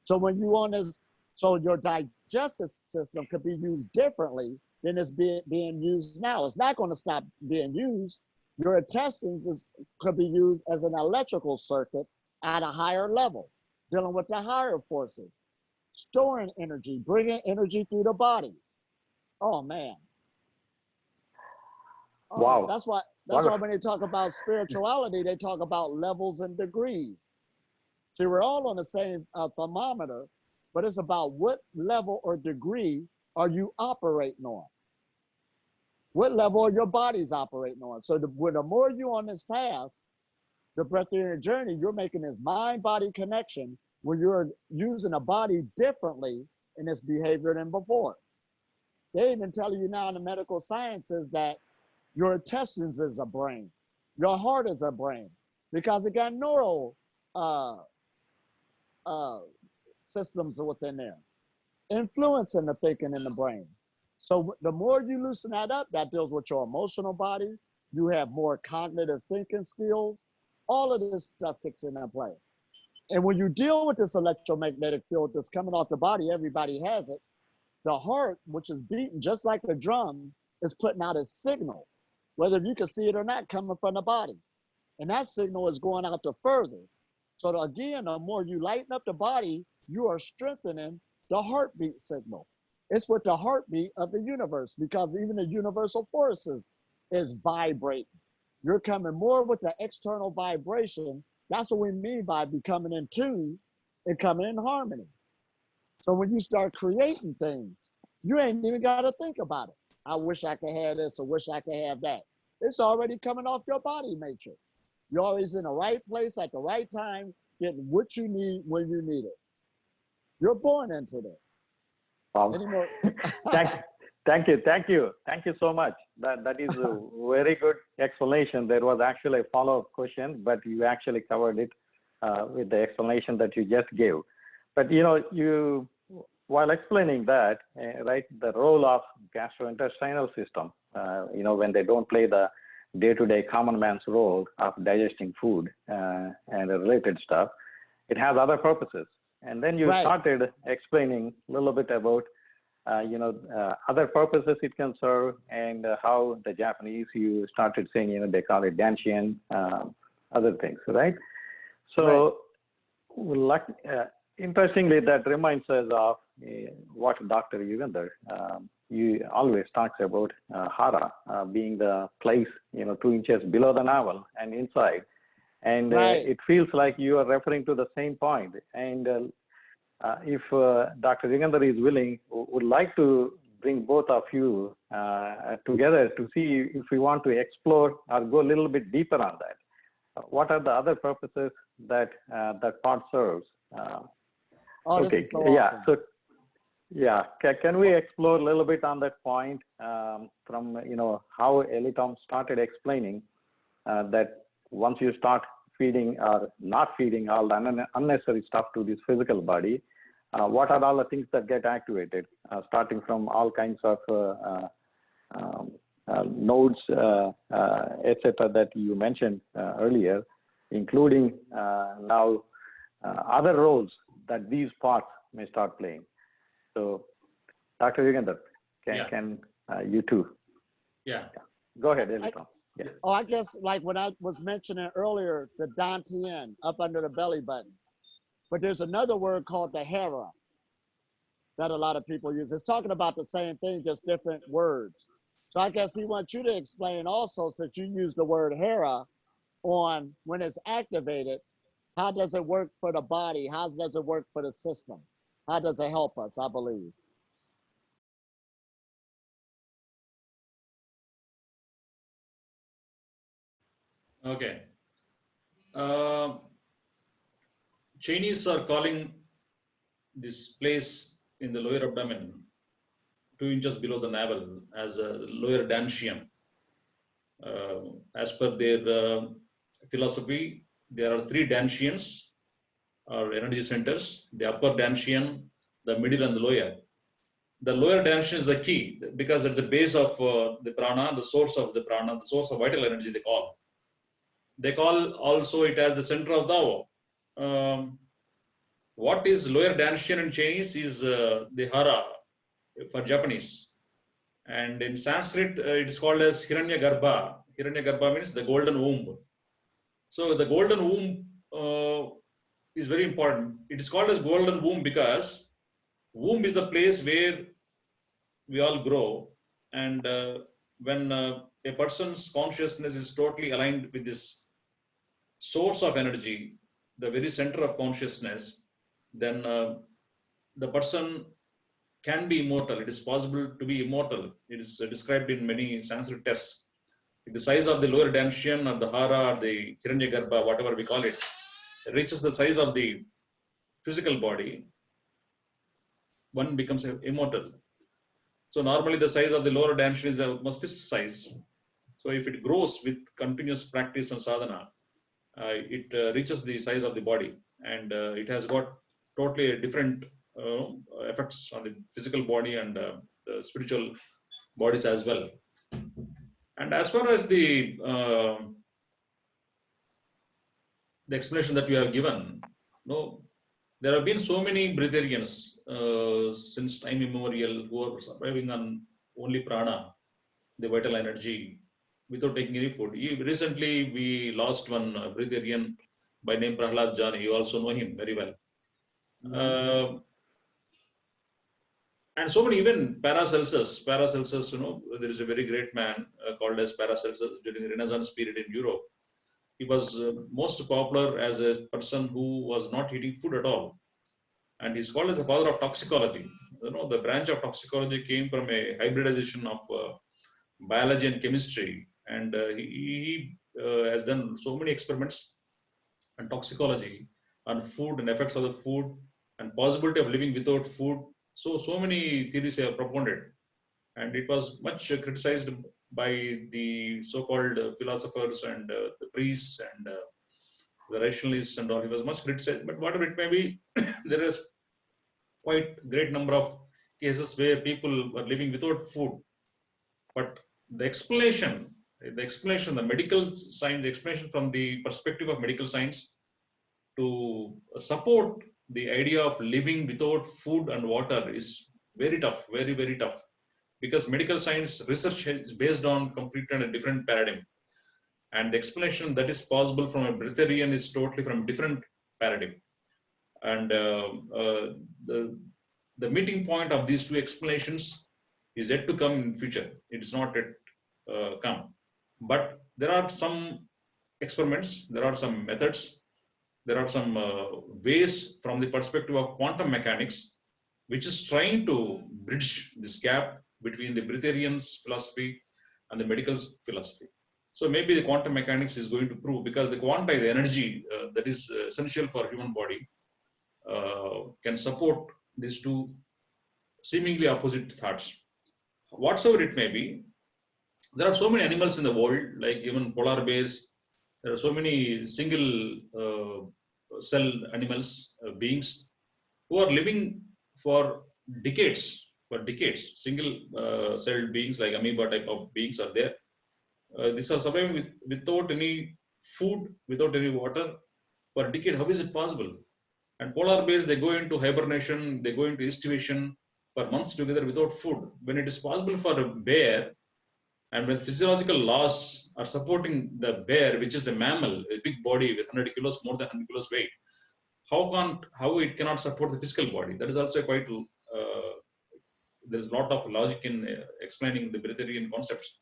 So when you on this, so your digestive system could be used differently than it's being used now. It's not going to stop being used. Your intestines could be used as an electrical circuit at a higher level, dealing with the higher forces, storing energy, bringing energy through the body. Oh man. Oh, Wow. That's why when they talk about spirituality, they talk about levels and degrees. See, we're all on the same thermometer, but it's about what level or degree are you operating on? What level are your bodies operating on? So the more you're on this path, the breatharian journey, you're making this mind-body connection where you're using a body differently in its behavior than before. They even tell you now in the medical sciences that your intestines is a brain, your heart is a brain, because it got neural systems within there, influencing the thinking in the brain. So the more you loosen that up, that deals with your emotional body. You have more cognitive thinking skills. All of this stuff kicks into play. And when you deal with this electromagnetic field that's coming off the body, everybody has it. The heart, which is beating just like a drum, is putting out a signal, whether you can see it or not, coming from the body. And that signal is going out the furthest. So again, the more you lighten up the body, you are strengthening the heartbeat signal. It's with the heartbeat of the universe, because even the universal forces is vibrating. You're coming more with the external vibration. That's what we mean by becoming in tune and coming in harmony. So when you start creating things, you ain't even got to think about it. I wish I could have this, or wish I could have that. It's already coming off your body matrix. You're always in the right place at the right time, getting what you need when you need it. You're born into this. Wow. Anymore? Thank you so much. That is a very good explanation. There was actually a follow-up question, but you actually covered it with the explanation that you just gave. But you while explaining that, right, the role of gastrointestinal system, when they don't play the day-to-day common man's role of digesting food and the related stuff, it has other purposes. And then you started explaining a little bit about, other purposes it can serve, and how the Japanese, you started saying, they call it Danshin, other things, right? So, interestingly, that reminds us of what Dr. Yugandhar he always talks about hara being the place, 2 inches below the navel and inside. And Right. it feels like you are referring to the same point. And if Dr. Yugandhar is willing, would like to bring both of you together to see if we want to explore or go a little bit deeper on that. What are the other purposes that that part serves? Oh, Okay, this is so yeah. awesome. So, yeah, can we explore a little bit on that point from how Elitom started explaining that once you start feeding or not feeding all the unnecessary stuff to this physical body, what are all the things that get activated, starting from all kinds of nodes, etc., that you mentioned earlier, including now other roles that these parts may start playing. So, Dr. Yugandhar, can you too? Yeah. Go ahead, Elitom. Yeah. Oh, I guess like when I was mentioning earlier, the dantian up under the belly button. But there's another word called the hera that a lot of people use. It's talking about the same thing, just different words. So I guess he wants you to explain also, since you use the word hera on when it's activated, how does it work for the body? How does it work for the system? How does it help us, I believe? Okay. Chinese are calling this place in the lower abdomen, 2 inches below the navel, as a lower dantian. As per their philosophy, there are 3 dantians or energy centers: the upper dantian, the middle, and the lower. The lower dantian is the key because that's the base of the prana, the source of the prana, the source of vital energy. They call also it as the center of Tao. What is lower dantian in Chinese is the hara for Japanese, and in Sanskrit it is called as Hiranyagarbha. Hiranyagarbha means the golden womb. So the golden womb is very important. It is called as golden womb because womb is the place where we all grow, and when a person's consciousness is totally aligned with this source of energy, the very center of consciousness, then the person can be immortal. It is possible to be immortal. It is described in many Sanskrit texts. If the size of the lower dantian or the hara or the hiranyagarbha, whatever we call it, reaches the size of the physical body, one becomes immortal. So normally the size of the lower dantian is almost fist size. So if it grows with continuous practice and sadhana, it reaches the size of the body, and it has got totally different effects on the physical body and the spiritual bodies as well. And as far as the explanation that you have given, there have been so many breatharians since time immemorial who are surviving on only prana, the vital energy, without taking any food. Recently, we lost one breatharian by name Prahlad Jani. You also know him very well. And so many, even Paracelsus, there is a very great man called as Paracelsus during the Renaissance period in Europe. He was most popular as a person who was not eating food at all. And he's called as the father of toxicology. The branch of toxicology came from a hybridization of biology and chemistry. And he has done so many experiments on toxicology, on food and effects of the food, and possibility of living without food. So many theories are propounded, and it was much criticized by the so-called philosophers and the priests and the rationalists and all. It was much criticized, but whatever it may be, there is quite great number of cases where people were living without food. But the explanation, the medical science, the explanation from the perspective of medical science to support the idea of living without food and water is very tough, very, very tough. Because medical science research is based on completely a different paradigm. And the explanation that is possible from a breatharian is totally from a different paradigm. And the meeting point of these two explanations is yet to come in future. It is not yet come. But there are some experiments, there are some methods, there are some ways from the perspective of quantum mechanics, which is trying to bridge this gap between the breatharian's philosophy and the medical philosophy. So maybe the quantum mechanics is going to prove, because the quanta, the energy that is essential for human body, can support these two seemingly opposite thoughts. Whatsoever it may be, there are so many animals in the world, like even polar bears. There are so many single cell animals, beings, who are living for decades, single celled beings like amoeba type of beings are there. These are surviving without any food, without any water for a decade. How is it possible? And polar bears, they go into hibernation, they go into estivation for months together without food. When it is possible for a bear, and when physiological laws are supporting the bear, which is a mammal, a big body with 100 kilos, more than 100 kilos weight, how it cannot support the physical body? That is also quite, there is a lot of logic in explaining the breatharian concepts.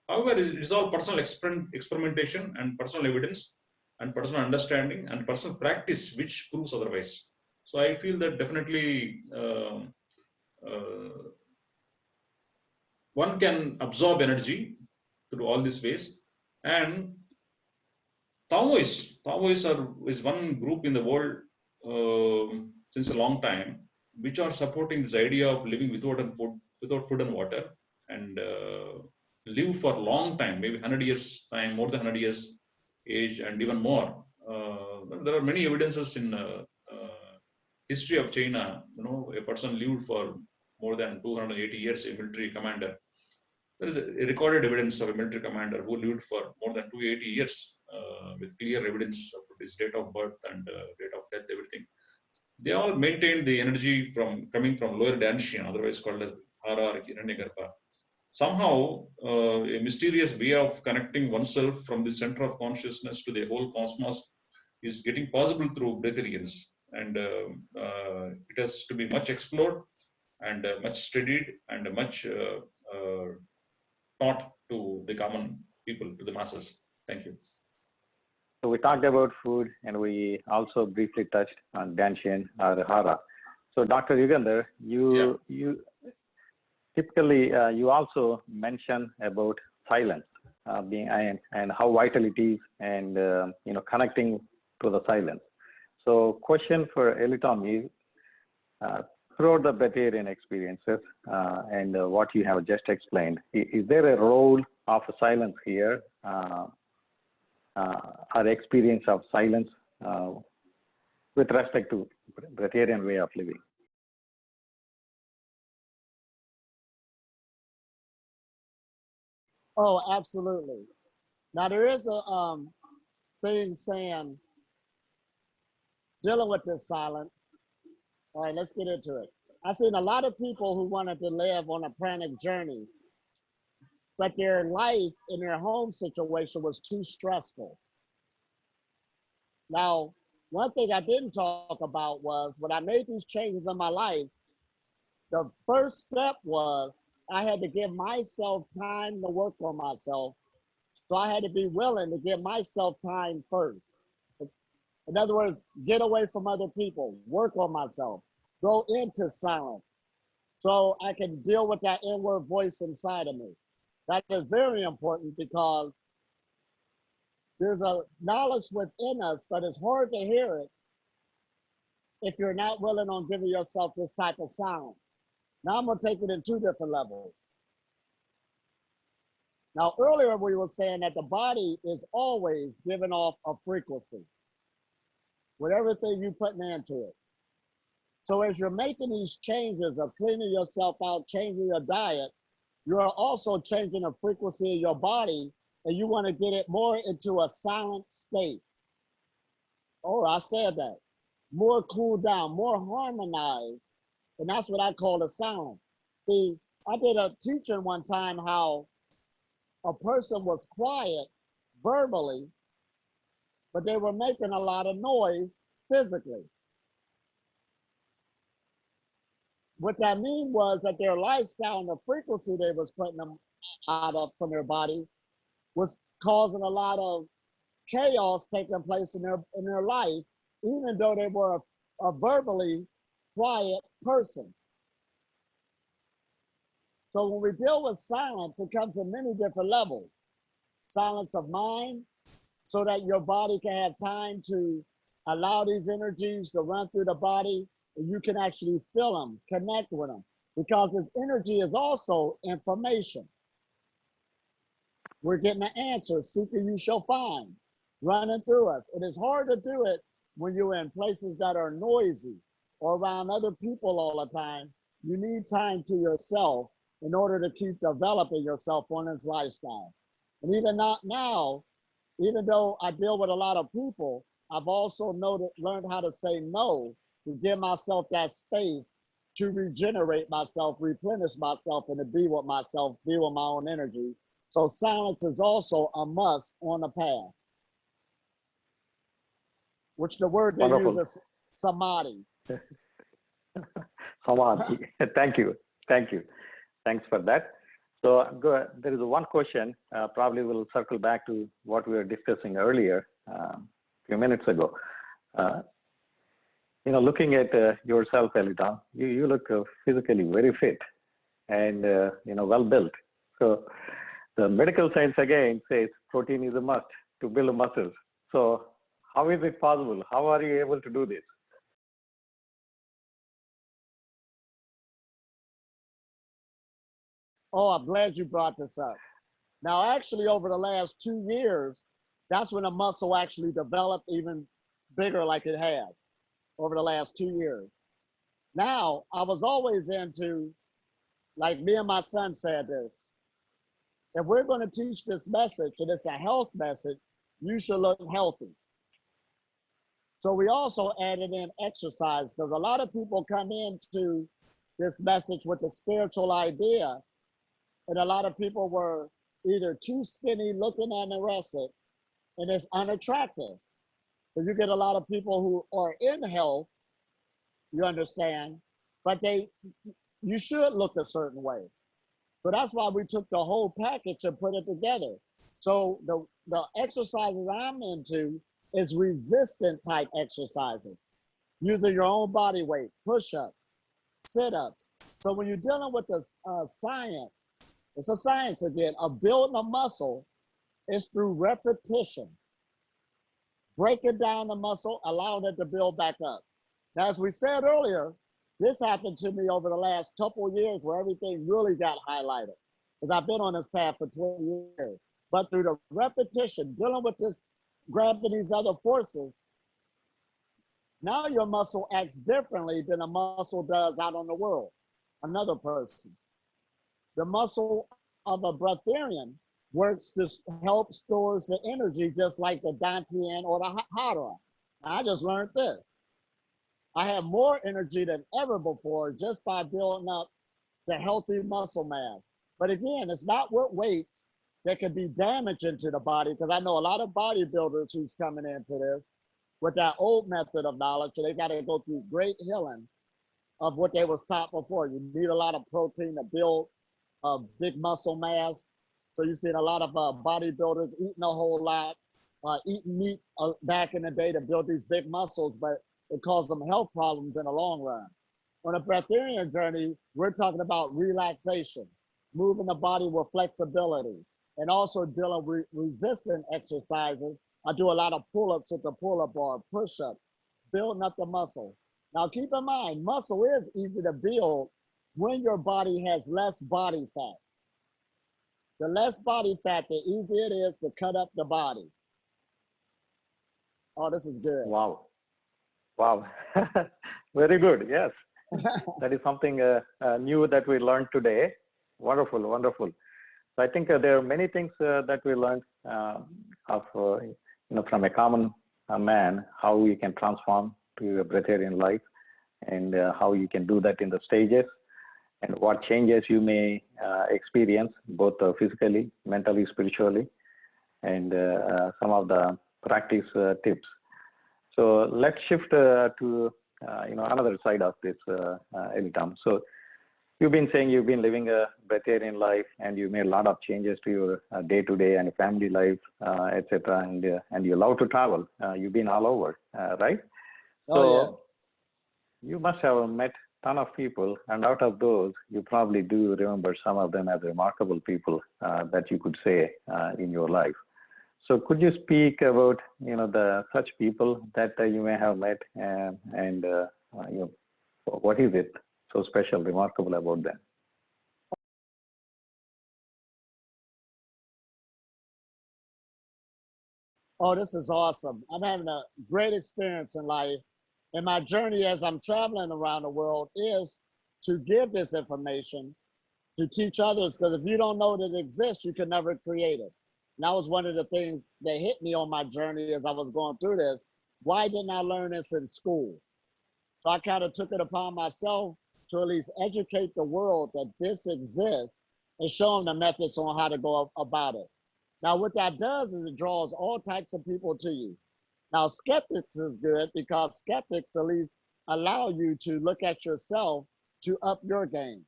However, it is all personal experimentation and personal evidence and personal understanding and personal practice which proves otherwise. So I feel that definitely one can absorb energy through all these ways. And Taoists is one group in the world since a long time, which are supporting this idea of living without food and water, and live for a long time, maybe 100 years time, more than 100 years age, and even more. There are many evidences in history of China. A person lived for more than 280 years, a military commander. There is a recorded evidence of a military commander who lived for more than 280 years with clear evidence of his date of birth and date of death, everything. They all maintained the energy coming from lower Danshan, otherwise called as Hara or Hiranyagarbha. Somehow, a mysterious way of connecting oneself from the center of consciousness to the whole cosmos is getting possible through breatharians. And it has to be much explored and much studied and much taught to the common people, to the masses. Thank you. So we talked about food, and we also briefly touched on Danshan or Hara. So Dr. Yugandhar, you typically you also mention about silence being and how vital it is, and connecting to the silence. So question for Elitom is, throughout the breatharian experiences and what you have just explained, is there a role of silence here, or experience of silence with respect to breatharian way of living? Oh, absolutely. Now there is a thing saying, dealing with this silence. All right, let's get into it. I've seen a lot of people who wanted to live on a pranic journey, but their life in their home situation was too stressful. Now, one thing I didn't talk about was when I made these changes in my life, the first step was I had to give myself time to work on myself. So I had to be willing to give myself time first. In other words, get away from other people, work on myself, go into silence so I can deal with that inward voice inside of me. That is very important, because there's a knowledge within us, but it's hard to hear it if you're not willing on giving yourself this type of sound. Now I'm going to take it in two different levels. Now, earlier we were saying that the body is always giving off a frequency with everything you're putting into it. So as you're making these changes of cleaning yourself out, changing your diet, you are also changing the frequency of your body, and you want to get it more into a silent state. Oh, I said that. More cooled down, more harmonized. And that's what I call the sound. See, I did a teaching one time how a person was quiet verbally, but they were making a lot of noise physically. what that mean was that their lifestyle and the frequency they was putting them out of from their body was causing a lot of chaos taking place in their life, even though they were a verbally quiet person. So when we deal with silence, it comes in many different levels. Silence of mind, so that your body can have time to allow these energies to run through the body, and you can actually feel them, connect with them, because this energy is also information. We're getting the answer, seeking you shall find, running through us. It is hard to do it when you're in places that are noisy or around other people all the time. You need time to yourself in order to keep developing yourself on this lifestyle. And even not now, even though I deal with a lot of people, I've also learned how to say no, to give myself that space to regenerate myself, replenish myself, and to be with myself, be with my own energy. So silence is also a must on the path, which the word they use is samadhi. Samadhi. Thank you. Thank you. Thanks for that. So there is one question, probably we'll circle back to what we were discussing earlier a few minutes ago. Looking at yourself, Elitom, you look physically very fit and, well built. So the medical science again says protein is a must to build muscles. So how is it possible? How are you able to do this? Oh, I'm glad you brought this up. Now, actually, over the last 2 years, that's when the muscle actually developed even bigger like it has over the last 2 years. Now, I was always into, like me and my son said this, if we're going to teach this message, and it's a health message, you should look healthy. So we also added in exercise, because a lot of people come into this message with the spiritual idea, and a lot of people were either too skinny looking anorexic, and it's unattractive. So you get a lot of people who are in health, you understand, but you should look a certain way. So that's why we took the whole package and put it together. So the exercises I'm into is resistant type exercises, using your own body weight, push-ups, sit-ups. So when you're dealing with the science, it's a science again, of building a muscle is through repetition. Breaking down the muscle, allowing it to build back up. Now, as we said earlier, this happened to me over the last couple of years where everything really got highlighted, because I've been on this path for 20 years. But through the repetition, dealing with this, grabbing these other forces, now your muscle acts differently than a muscle does out on the world, another person. The muscle of a breatharian works to help stores the energy just like the Dantian or the Hara. I just learned this. I have more energy than ever before just by building up the healthy muscle mass. But again, it's not with weights that can be damaging to the body, because I know a lot of bodybuilders who's coming into this with that old method of knowledge, so they got to go through great healing of what they was taught before. You need a lot of protein to build a big muscle mass. So you see a lot of bodybuilders eating a whole lot, eating meat back in the day to build these big muscles, but it caused them health problems in the long run. On a breatharian journey, we're talking about relaxation, moving the body with flexibility, and also dealing with resistant exercises. I do a lot of pull-ups with the pull-up bar, push-ups, building up the muscle. Now keep in mind, muscle is easy to build when your body has less body fat. The less body fat, the easier it is to cut up the body. Oh, this is good. Wow. Wow. Very good. Yes. That is something new that we learned today. Wonderful. Wonderful. So I think there are many things that we learned from a common man, how we can transform to a breatharian life, and how you can do that in the stages, and what changes you may experience, both physically, mentally, spiritually, and some of the practice tips. So let's shift to another side of this, Elitom. So you've been saying you've been living a breatharian life, and you made a lot of changes to your day-to-day and family life, etc. And you love to travel. You've been all over, right? Oh, you must have met a ton of people, and out of those, you probably do remember some of them as remarkable people that you could say in your life. So could you speak about the such people that you may have met, and what is it so special, remarkable about them? Oh, this is awesome. I'm having a great experience in life. And my journey as I'm traveling around the world is to give this information to teach others, because if you don't know that it exists, you can never create it. And that was one of the things that hit me on my journey as I was going through this. Why didn't I learn this in school? So I kind of took it upon myself to at least educate the world that this exists and show them the methods on how to go about it. Now, what that does is it draws all types of people to you. Now, skeptics is good because skeptics at least allow you to look at yourself to up your game.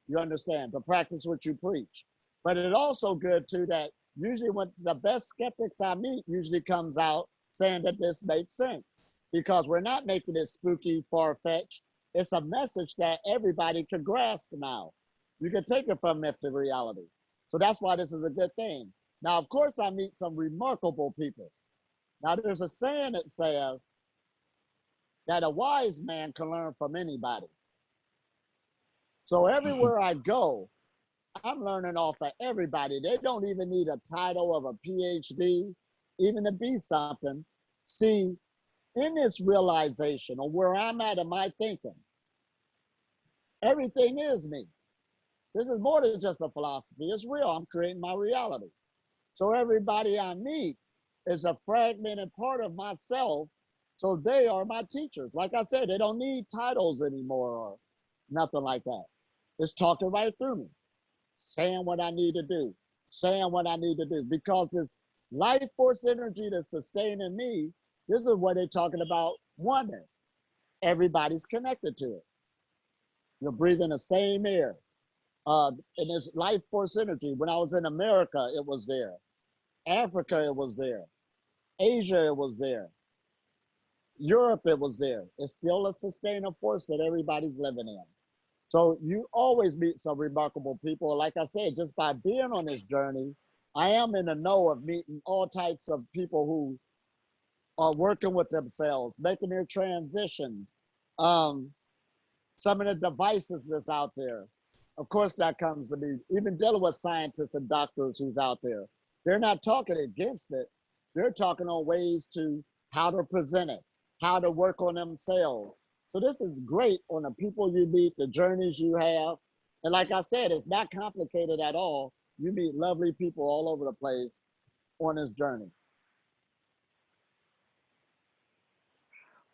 You understand, to practice what you preach. But it's also good too that usually when the best skeptics I meet usually comes out saying that this makes sense, because we're not making it spooky, far-fetched. It's a message that everybody can grasp now. You can take it from myth to reality. So that's why this is a good thing. Now, of course, I meet some remarkable people. Now, there's a saying that says that a wise man can learn from anybody. So everywhere I go, I'm learning off of everybody. They don't even need a title of a PhD, even to be something. See, in this realization of where I'm at in my thinking, everything is me. This is more than just a philosophy. It's real. I'm creating my reality. So everybody I meet is a fragmented part of myself. So they are my teachers. Like I said, they don't need titles anymore or nothing like that. It's talking right through me, saying what I need to do, saying what I need to do. Because this life force energy that's sustaining me, this is what they're talking about, oneness. Everybody's connected to it. You're breathing the same air. And this life force energy, when I was in America, it was there. Africa, it was there. Asia, it was there. Europe, it was there. It's still a sustaining force that everybody's living in. So you always meet some remarkable people. Like I said, just by being on this journey, I am in the know of meeting all types of people who are working with themselves, making their transitions. Some of the devices that's out there. Of course, that comes to me, even dealing with scientists and doctors who's out there. They're not talking against it. They're talking on ways to how to present it, how to work on themselves. So this is great on the people you meet, the journeys you have. And like I said, it's not complicated at all. You meet lovely people all over the place on this journey.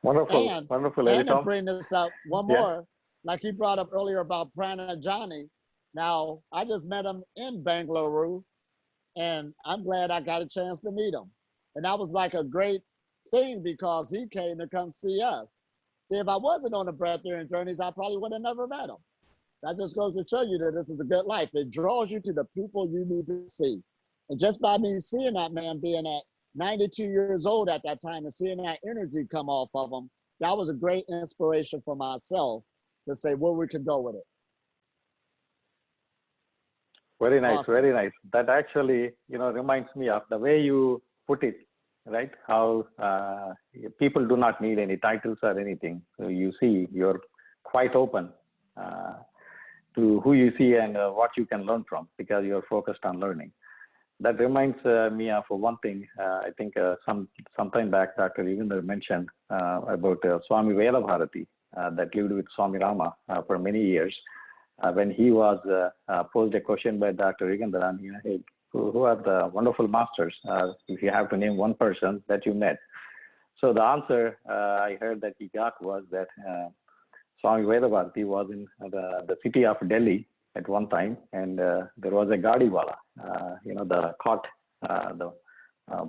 Wonderful, wonderful, And to Elitom. bring this up, one more, like he brought up earlier about Prana Johnny. Now, I just met him in Bangalore, and I'm glad I got a chance to meet him. And that was like a great thing because he came to come see us. See, if I wasn't on the breatharian journeys, I probably would have never met him. That just goes to show you that this is a good life. It draws you to the people you need to see. And just by me seeing that man being at 92 years old at that time and seeing that energy come off of him, that was a great inspiration for myself to say where we can go with it. Very nice, Awesome. very nice. That actually, reminds me of the way you put it, right? How people do not need any titles or anything. So you see, you're quite open to who you see and what you can learn from because you're focused on learning. That reminds me of one thing. I think sometime back, Dr. Yugandhar mentioned about Swami Vedabharati that lived with Swami Rama for many years. When he was posed a question by Dr. Yugandhar, hey, who are the wonderful masters? If you have to name one person that you met. So the answer I heard that he got was that Swami Vedabharati was in the city of Delhi at one time, and there was a gadiwala, the cart, the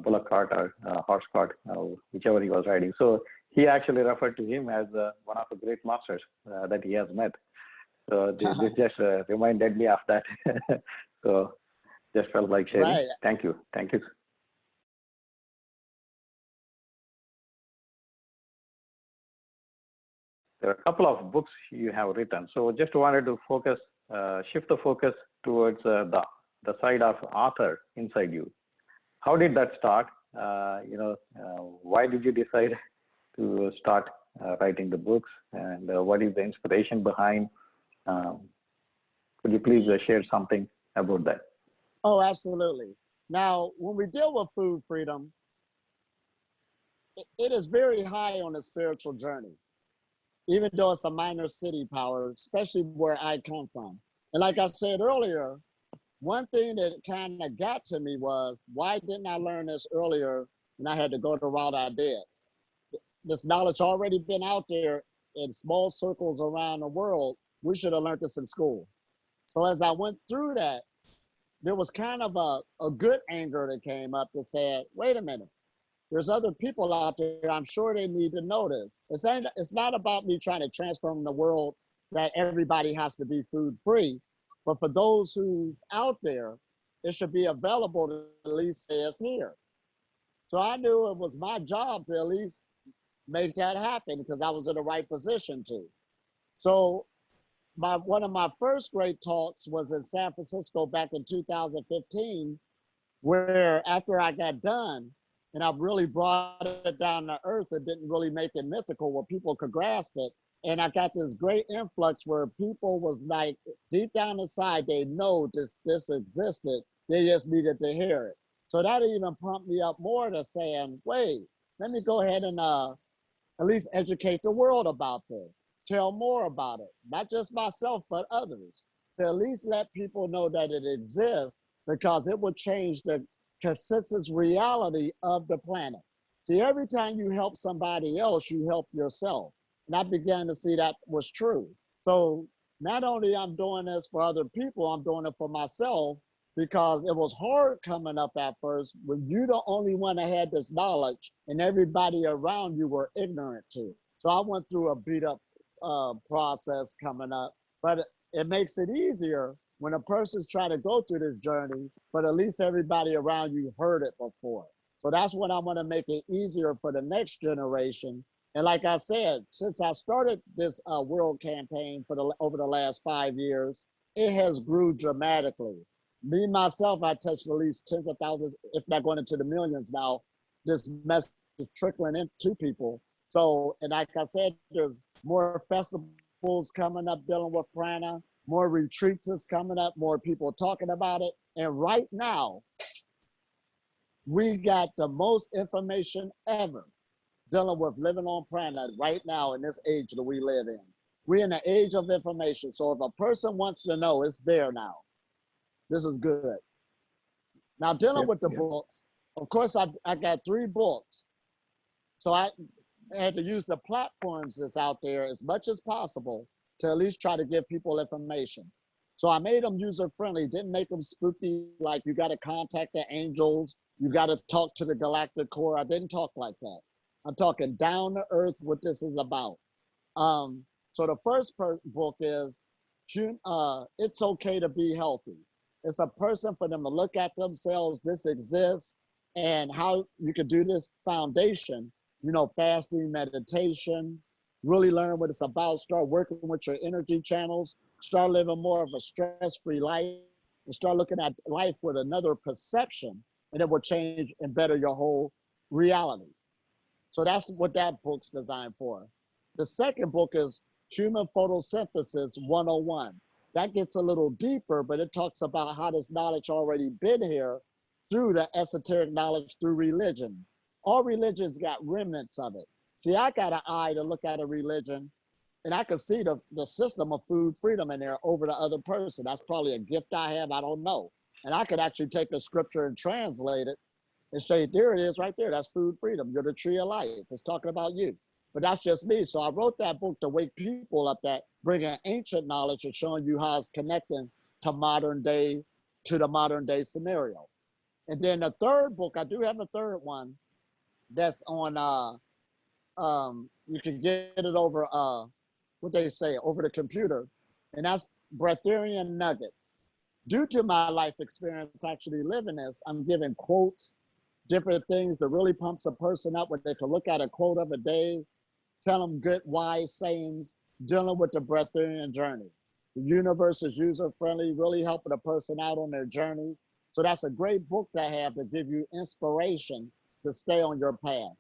bullock cart or horse cart, whichever he was riding. So he actually referred to him as one of the great masters that he has met. So this just reminded me of that. So just felt like sharing. Right. Thank you. Thank you. There are a couple of books you have written. So just wanted to focus, shift the focus towards the side of author inside you. How did that start? Why did you decide to start writing the books, and what is the inspiration behind? Could you please share something about that? Oh, absolutely. Now, when we deal with food freedom, it is very high on the spiritual journey, even though it's a minor city power, especially where I come from. And like I said earlier, one thing that kind of got to me was, why didn't I learn this earlier and I had to go the route I did? This knowledge already been out there in small circles around the world. We should have learned this in school. So as I went through that, there was kind of a good anger that came up that said, wait a minute, there's other people out there. I'm sure they need to know this. It's not about me trying to transform the world that everybody has to be food free. But for those who's out there, it should be available to at least say it's here. So I knew it was my job to at least make that happen because I was in the right position to. So one of my first great talks was in San Francisco back in 2015, where after I got done, and I really brought it down to earth and didn't really make it mythical where people could grasp it. And I got this great influx where people was like, deep down inside, they know this existed. They just needed to hear it. So that even pumped me up more to saying, wait, let me go ahead and at least educate the world about this. Tell more about it, not just myself, but others. To at least let people know that it exists, because it will change the consensus reality of the planet. See, every time you help somebody else, you help yourself. And I began to see that was true. So not only I'm doing this for other people, I'm doing it for myself, because it was hard coming up at first when you're the only one that had this knowledge and everybody around you were ignorant to. So I went through a beat up process coming up, but it makes it easier when a person's trying to go through this journey, but at least everybody around you heard it before. So that's what I want to make it easier for the next generation. And like I said, since I started this world campaign over the last 5 years, it has grew dramatically. Me, myself, I touched at least tens of thousands, if not going into the millions now. This message is trickling into people. So, and like I said, there's more festivals coming up dealing with prana, more retreats is coming up, more people talking about it. And right now, we got the most information ever dealing with living on prana right now in this age that we live in. We're in the age of information. So if a person wants to know, it's there now. This is good. Now, dealing with the books, of course, I got 3 books. So I had to use the platforms that's out there as much as possible to at least try to give people information. So I made them user-friendly, didn't make them spooky, like you got to contact the angels, you got to talk to the galactic core. I didn't talk like that. I'm talking down to earth what this is about. So the first book is It's Okay to Be Healthy. It's a person for them to look at themselves, this exists, and how you can do this foundation, fasting, meditation, really learn what it's about, start working with your energy channels, start living more of a stress-free life, and start looking at life with another perception, and it will change and better your whole reality. So that's what that book's designed for. The second book is Human Photosynthesis 101. That gets a little deeper, but it talks about how this knowledge already been here through the esoteric knowledge through religions. All religions got remnants of it. See, I got an eye to look at a religion, and I can see the system of food freedom in there over the other person. That's probably a gift I have, I don't know. And I could actually take a scripture and translate it and say, there it is right there, that's food freedom. You're the tree of life. It's talking about you. But that's just me. So I wrote that book to wake people up, that bringing ancient knowledge and showing you how it's connecting to the modern day scenario. And then the third book, I do have a third one that's on you can get it over what they say over the computer, and that's breatharian nuggets. Due to my life experience actually living this, I'm giving quotes, different things that really pumps a person up where they can look at a quote of a day, tell them good wise sayings, dealing with the breatharian journey. The universe is user friendly, really helping a person out on their journey. So that's a great book to have to give you inspiration to stay on your path.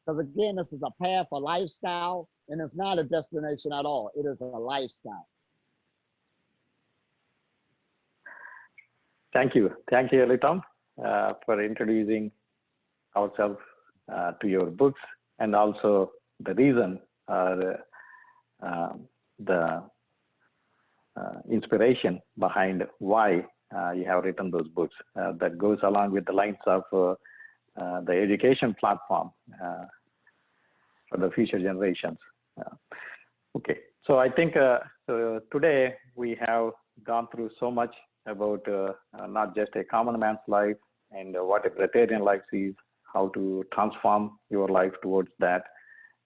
Because again, this is a path, a lifestyle, and it's not a destination at all. It is a lifestyle. Thank you, Elitom, for introducing ourselves to your books, and also the reason, the inspiration behind why you have written those books. That goes along with the lines of the education platform for the future generations. Okay, so I think today we have gone through so much about not just a common man's life and what a breatharian life is, how to transform your life towards that,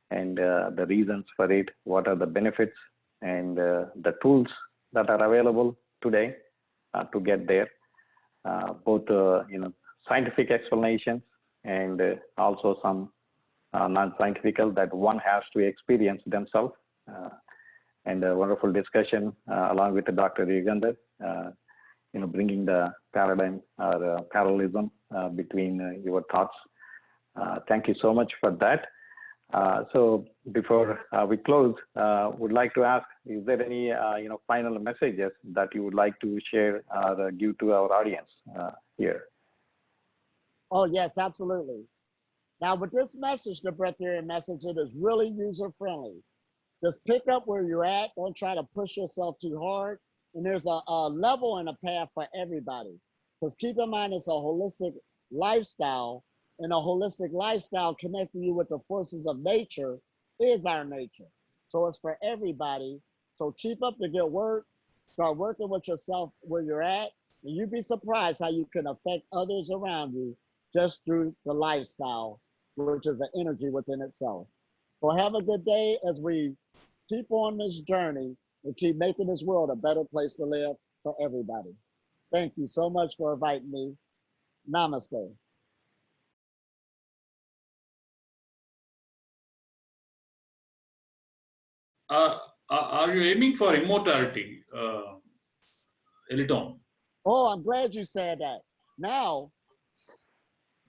and the reasons for it, what are the benefits, and the tools that are available today to get there, both scientific explanations and also some non-scientific that one has to experience themselves, and a wonderful discussion along with Dr. Yugandhar, bringing the paradigm or parallelism between your thoughts. Thank you so much for that. So before we close, would like to ask, is there any final messages that you would like to share or give to our audience here? Oh, yes, absolutely. Now, with this message, the breatharian message, it is really user-friendly. Just pick up where you're at. Don't try to push yourself too hard. And there's a level and a path for everybody. Because keep in mind, it's a holistic lifestyle, and a holistic lifestyle connecting you with the forces of nature is our nature. So it's for everybody. So keep up the good work. Start working with yourself where you're at, and you'd be surprised how you can affect others around you just through the lifestyle, which is an energy within itself. So have a good day as we keep on this journey and keep making this world a better place to live for everybody. Thank you so much for inviting me. Namaste. Are you aiming for immortality, Elitom? Oh, I'm glad you said that. Now,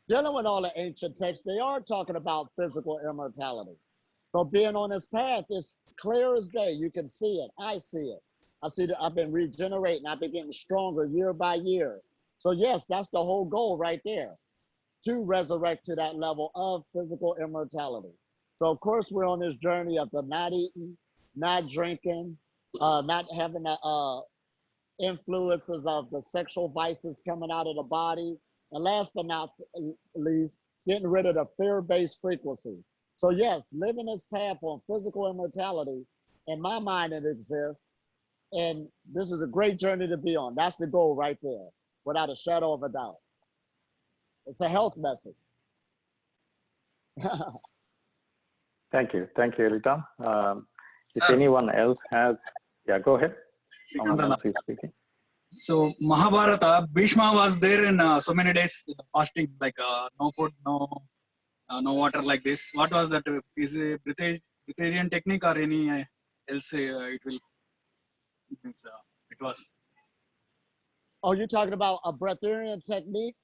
dealing with all the ancient texts, they are talking about physical immortality. So being on this path is clear as day. You can see it. I see it. I see that I've been regenerating. I've been getting stronger year by year. So yes, that's the whole goal right there, to resurrect to that level of physical immortality. So of course we're on this journey of the not eating, not drinking, not having the influences of the sexual vices coming out of the body. And last but not least, getting rid of the fear-based frequency. So yes, living this path on physical immortality, in my mind it exists. And this is a great journey to be on. That's the goal right there, without a shadow of a doubt. It's a health message. Thank you, Elitom. If anyone else has, yeah, go ahead. Someone else is speaking. So Mahabharata, Bhishma was there in so many days fasting, like no food, no water, like this. What was that? Is a breatharian technique or any else? It will. It was. Oh, you're talking about a breatharian technique?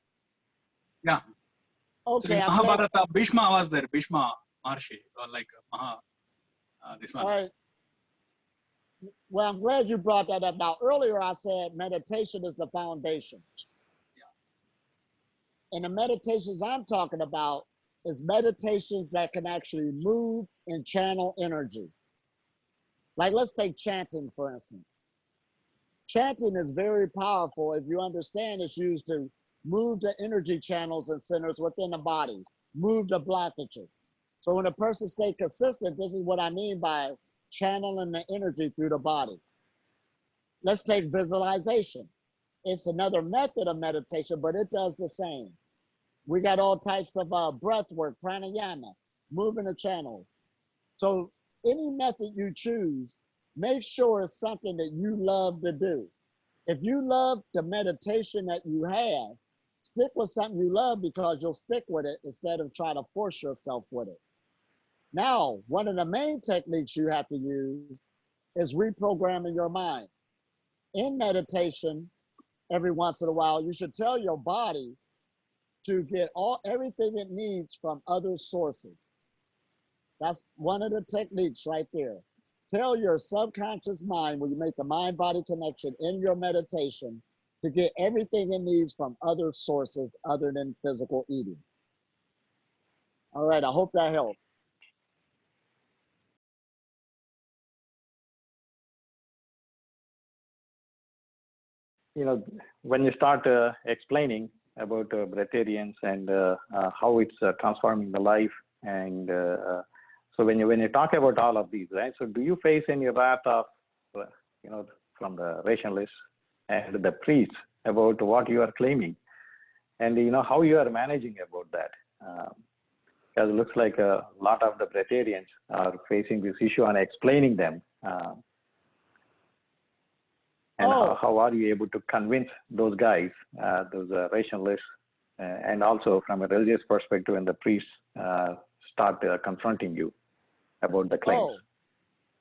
Yeah. Okay. So in Mahabharata, Bhishma was there. Bhishma Maharshi, or like this one. All right. Well, I'm glad you brought that up. Now, earlier I said meditation is the foundation. Yeah. And the meditations I'm talking about is meditations that can actually move and channel energy. Like let's take chanting, for instance. Chanting is very powerful if you understand it's used to move the energy channels and centers within the body, move the blockages. So when a person stays consistent, this is what I mean by channeling the energy through the body. Let's take visualization. It's another method of meditation, but it does the same. We got all types of breath work, pranayama, moving the channels. So any method you choose, make sure it's something that you love to do. If you love the meditation that you have, stick with something you love because you'll stick with it instead of trying to force yourself with it. Now, one of the main techniques you have to use is reprogramming your mind. In meditation, every once in a while, you should tell your body to get everything it needs from other sources. That's one of the techniques right there. Tell your subconscious mind, when you make the mind-body connection in your meditation, to get everything it needs from other sources other than physical eating. All right, I hope that helped. When you start explaining about breatharians and how it's transforming the life, and so when you talk about all of these, right? So do you face any wrath of, from the rationalists and the priests about what you are claiming, and how you are managing about that? Because it looks like a lot of the breatharians are facing this issue and explaining them. And how are you able to convince those guys, those rationalists, and also from a religious perspective, and the priests start confronting you about the claims?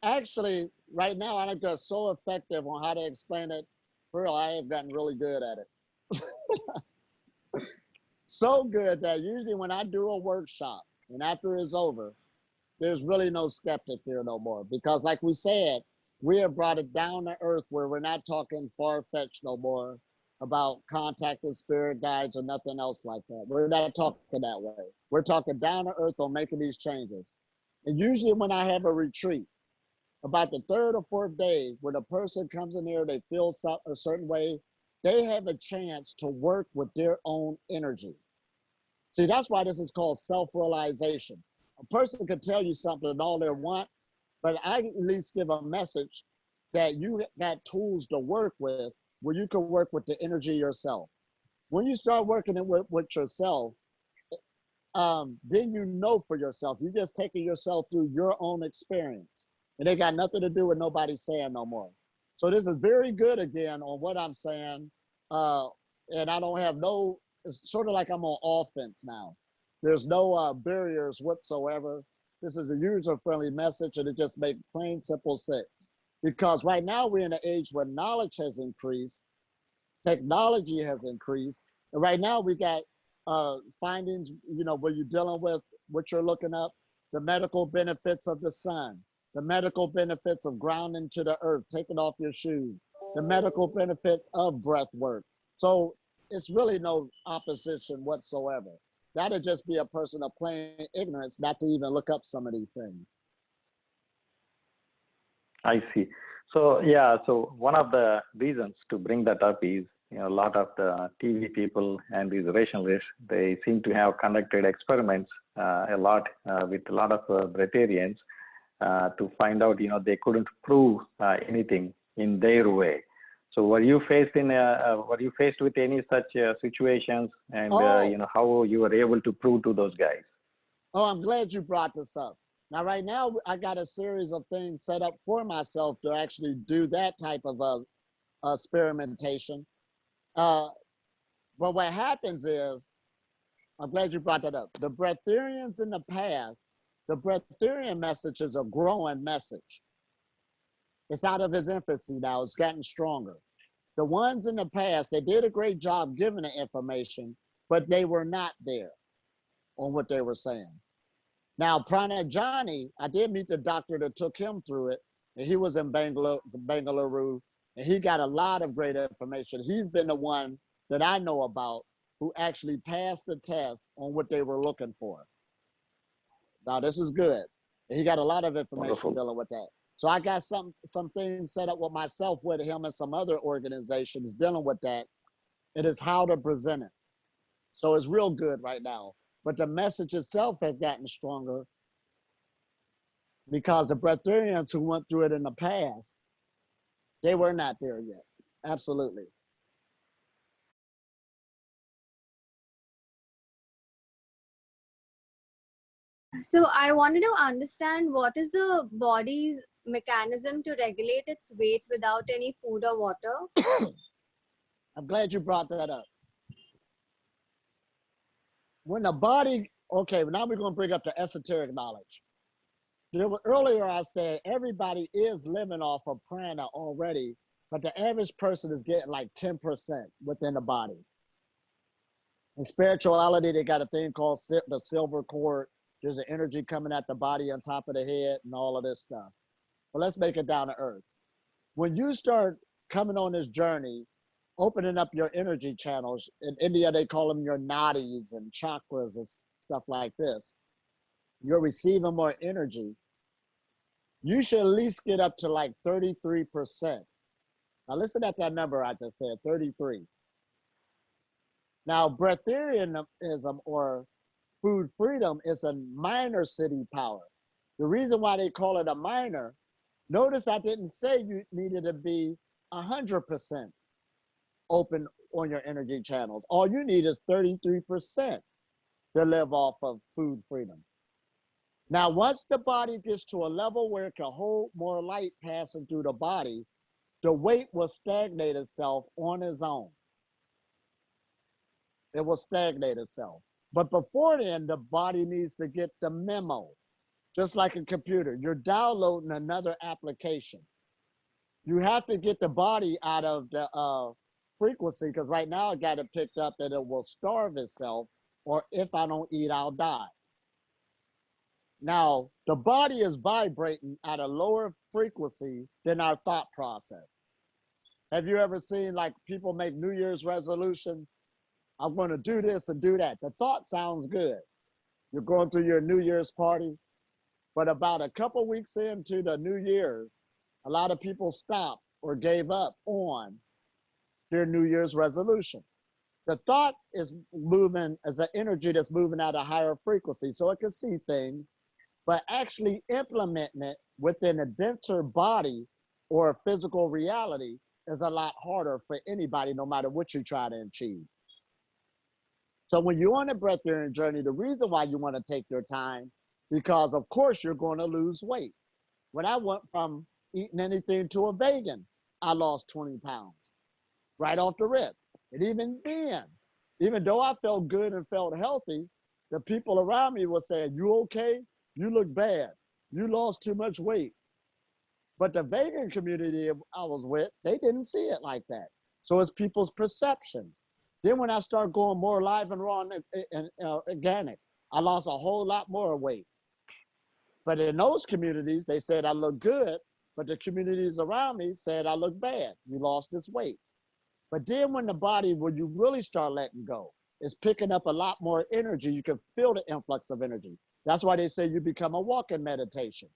Actually, right now, I'm just so effective on how to explain it. For real, I have gotten really good at it. So good that usually when I do a workshop and after it's over, there's really no skeptic here no more. Because like we said, we have brought it down to earth where we're not talking far-fetched no more about contacting spirit guides or nothing else like that. We're not talking that way. We're talking down to earth on making these changes. And usually when I have a retreat, about the third or fourth day, when a person comes in here, they feel a certain way, they have a chance to work with their own energy. See, that's why this is called self-realization. A person can tell you something all they want, but I at least give a message that you got tools to work with where you can work with the energy yourself. When you start working it with yourself, then you know for yourself. You're just taking yourself through your own experience. And they got nothing to do with nobody saying no more. So this is very good again on what I'm saying. And I don't have it's sort of like I'm on offense now. There's no barriers whatsoever. This is a user-friendly message, and it just makes plain, simple sense. Because right now we're in an age where knowledge has increased, technology has increased, and right now we got findings, where you're dealing with what you're looking up, the medical benefits of the sun, the medical benefits of grounding to the earth, taking off your shoes, the medical benefits of breath work. So it's really no opposition whatsoever. That'd just be a person of plain ignorance not to even look up some of these things. I see. So yeah, so one of the reasons to bring that up is, a lot of the TV people and these rationalists, they seem to have conducted experiments a lot with a lot of breatharians to find out, they couldn't prove anything in their way. So were you faced with any such situations, and how you were able to prove to those guys? Oh, I'm glad you brought this up. Now, right now, I got a series of things set up for myself to actually do that type of experimentation. But what happens is, I'm glad you brought that up. The breatharians in the past, the breatharian message is a growing message. It's out of its infancy now. It's gotten stronger. The ones in the past, they did a great job giving the information, but they were not there on what they were saying. Now, Prana Johnny, I did meet the doctor that took him through it, and he was in Bengaluru, and he got a lot of great information. He's been the one that I know about who actually passed the test on what they were looking for. Now, this is good. And he got a lot of information dealing with that. So I got some things set up with myself, with him and some other organizations dealing with that. It is how to present it. So it's real good right now. But the message itself has gotten stronger because the breatharians who went through it in the past, they were not there yet. Absolutely. So I wanted to understand what is the body's mechanism to regulate its weight without any food or water? I'm glad you brought that up. When the body, okay, now we're going to bring up the esoteric knowledge. Earlier I said everybody is living off of prana already, but the average person is getting like 10% within the body. In spirituality, they got a thing called the silver cord. There's an energy coming at the body on top of the head and all of this stuff. But let's make it down to earth. When you start coming on this journey, opening up your energy channels, in India, they call them your nadis and chakras and stuff like this. You're receiving more energy. You should at least get up to like 33%. Now listen at that number I just said, 33. Now breatharianism or food freedom is a minor city power. The reason why they call it a minor, notice I didn't say you needed to be 100% open on your energy channels. All you need is 33% to live off of food freedom. Now, once the body gets to a level where it can hold more light passing through the body, the weight will stagnate itself on its own. It will stagnate itself. But before then, the body needs to get the memo. Just like a computer, you're downloading another application. You have to get the body out of the frequency, because right now it got it picked up that it will starve itself, or if I don't eat, I'll die. Now, the body is vibrating at a lower frequency than our thought process. Have you ever seen like people make New Year's resolutions? I'm going to do this and do that. The thought sounds good. You're going through your New Year's party, but about a couple weeks into the New Year's, a lot of people stopped or gave up on their New Year's resolution. The thought is moving as an energy that's moving at a higher frequency, so it can see things, but actually implementing it within a denser body or a physical reality is a lot harder for anybody, no matter what you try to achieve. So when you're on a breatharian journey, the reason why you want to take your time, because of course you're going to lose weight. When I went from eating anything to a vegan, I lost 20 pounds right off the rip. And even then, even though I felt good and felt healthy, the people around me were saying, "You okay? You look bad. You lost too much weight." But the vegan community I was with, they didn't see it like that. So it's people's perceptions. Then when I started going more live and raw and organic, I lost a whole lot more weight. But in those communities, they said I look good, but the communities around me said I look bad. You lost this weight. But then when the body, when you really start letting go, it's picking up a lot more energy. You can feel the influx of energy. That's why they say you become a walking meditation.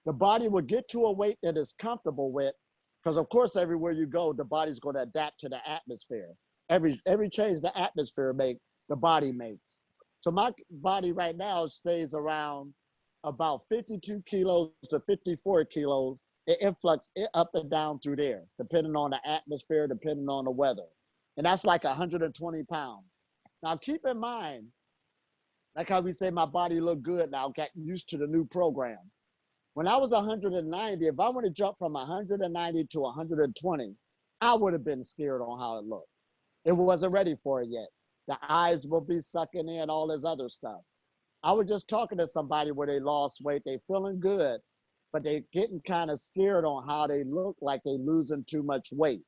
The body will get to a weight that is comfortable with, because of course, everywhere you go, the body's going to adapt to the atmosphere. Every change the atmosphere makes, the body makes. So my body right now stays around about 52 kilos to 54 kilos. It influx it up and down through there, depending on the atmosphere, depending on the weather. And that's like 120 pounds. Now keep in mind, like how we say my body look good now, got used to the new program. When I was 190, if I want to jump from 190 to 120, I would have been scared on how it looked. It wasn't ready for it yet. The eyes will be sucking in all this other stuff. I was just talking to somebody where they lost weight. They feeling good, but they getting kind of scared on how they look like they losing too much weight.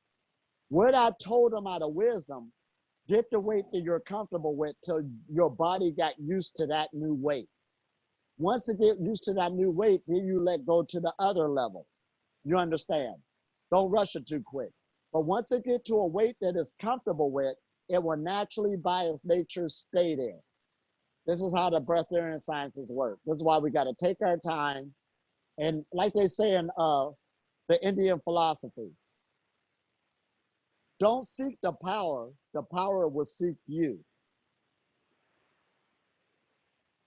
What I told them out of wisdom, get the weight that you're comfortable with till your body got used to that new weight. Once it get used to that new weight, then you let go to the other level. You understand? Don't rush it too quick. But once it get to a weight that is comfortable with, it will naturally by its nature stay there. This is how the breatharian sciences work. This is why we got to take our time. And like they say in the Indian philosophy, don't seek the power will seek you.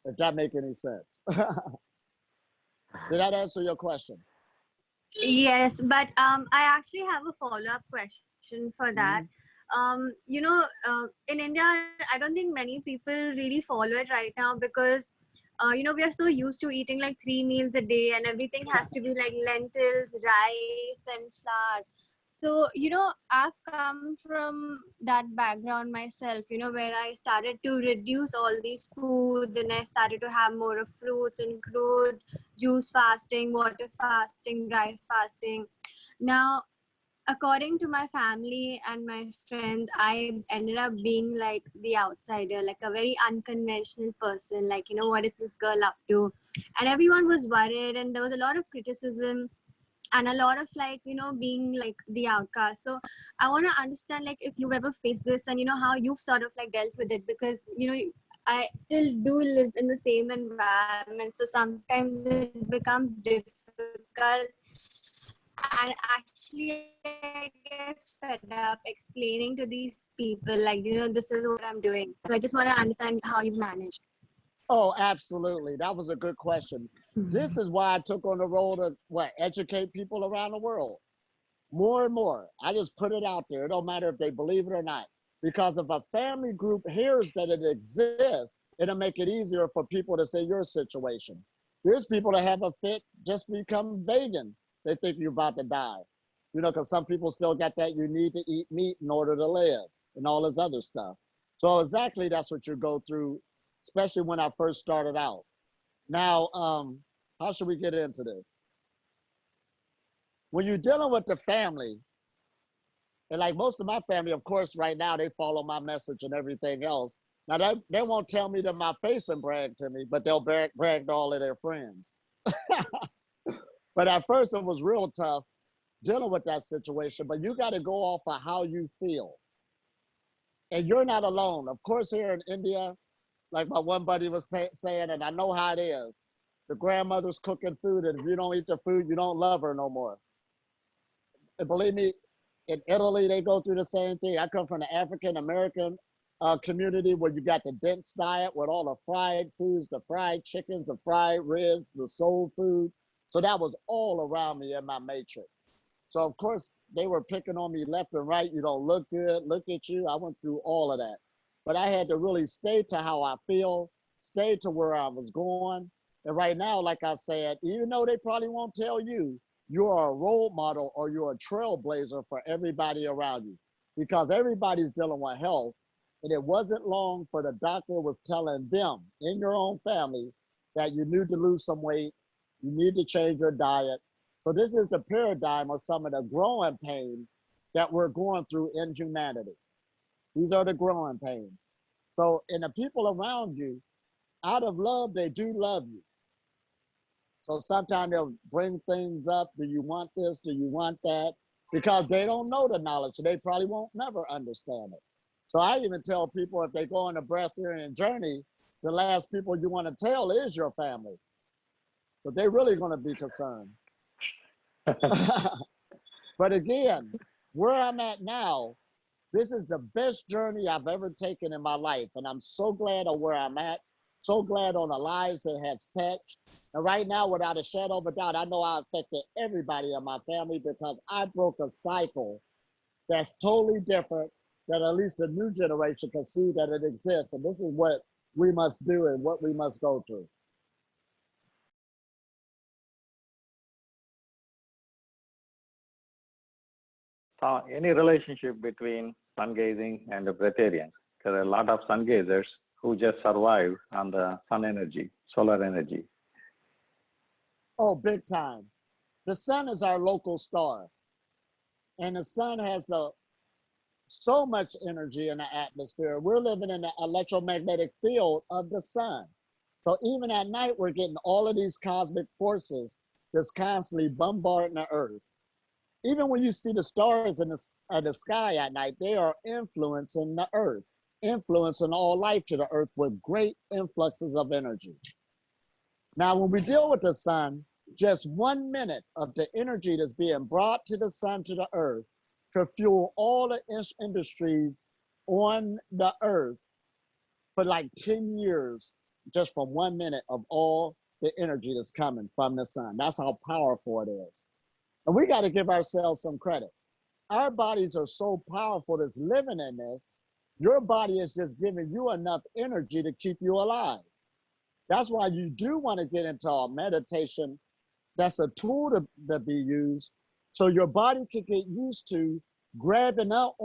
If that make any sense. Did that answer your question? Yes, but I actually have a follow-up question for that. In India, I don't think many people really follow it right now because we are so used to eating like 3 meals a day, and everything has to be like lentils, rice, and flour. So, I've come from that background myself, where I started to reduce all these foods, and I started to have more of fruits include juice fasting, water fasting, dry fasting. Now, according to my family and my friends, I ended up being like the outsider, like a very unconventional person. Like, what is this girl up to? And everyone was worried, and there was a lot of criticism and a lot of like, being like the outcast. So I want to understand, like, if you've ever faced this and, how you've sort of like dealt with it, because, I still do live in the same environment. So sometimes it becomes difficult, and actually I get fed up explaining to these people like, this is what I'm doing. So I just want to understand how you've managed. Oh, absolutely. That was a good question. This is why I took on the role to educate people around the world. More and more. I just put it out there. It don't matter if they believe it or not. Because if a family group hears that it exists, it'll make it easier for people to say your situation. There's people that have a fit, just become vegan. They think you're about to die. Because some people still got that you need to eat meat in order to live and all this other stuff. So exactly that's what you go through, especially when I first started out. Now, how should we get into this? When you're dealing with the family, and like most of my family, of course, right now, they follow my message and everything else. Now, they won't tell me to my face and brag to me, but they'll brag to all of their friends. But at first, it was real tough dealing with that situation, but you got to go off of how you feel. And you're not alone. Of course, here in India, like my one buddy was saying, and I know how it is, the grandmother's cooking food, and if you don't eat the food, you don't love her no more. And believe me, in Italy, they go through the same thing. I come from the African American community where you got the dense diet with all the fried foods, the fried chickens, the fried ribs, the soul food. So that was all around me in my matrix. So of course they were picking on me left and right. You don't look good. Look at you. I went through all of that, but I had to really stay to how I feel, stay to where I was going. And right now, like I said, even though they probably won't tell you, you're a role model or you're a trailblazer for everybody around you, because everybody's dealing with health. And it wasn't long for the doctor was telling them in your own family that you need to lose some weight, you need to change your diet. So this is the paradigm of some of the growing pains that we're going through in humanity. These are the growing pains. So, and the people around you, out of love, they do love you. So sometimes they'll bring things up. Do you want this? Do you want that? Because they don't know the knowledge. So they probably won't never understand it. So I even tell people, if they go on a breatharian journey, the last people you want to tell is your family. But they're really going to be concerned. But again, where I'm at now, this is the best journey I've ever taken in my life. And I'm so glad of where I'm at, so glad on the lives it has touched. And right now, without a shadow of a doubt, I know I affected everybody in my family because I broke a cycle that's totally different, that at least the new generation can see that it exists. And this is what we must do and what we must go through. Any relationship between sun gazing and the breatharians? There are a lot of sun gazers who just survive on the sun energy, solar energy. Oh, big time. The sun is our local star. And the sun has so much energy in the atmosphere. We're living in the electromagnetic field of the sun. So even at night, we're getting all of these cosmic forces that's constantly bombarding the earth. Even when you see the stars in the sky at night, they are influencing the earth, influencing all life to the earth with great influxes of energy. Now, when we deal with the sun, just 1 minute of the energy that's being brought to the sun, to the earth, could fuel all the industries on the earth for like 10 years, just from 1 minute of all the energy that's coming from the sun. That's how powerful it is. And we got to give ourselves some credit. Our bodies are so powerful that's living in this. Your body is just giving you enough energy to keep you alive. That's why you do want to get into a meditation. That's a tool to be used so your body can get used to grabbing up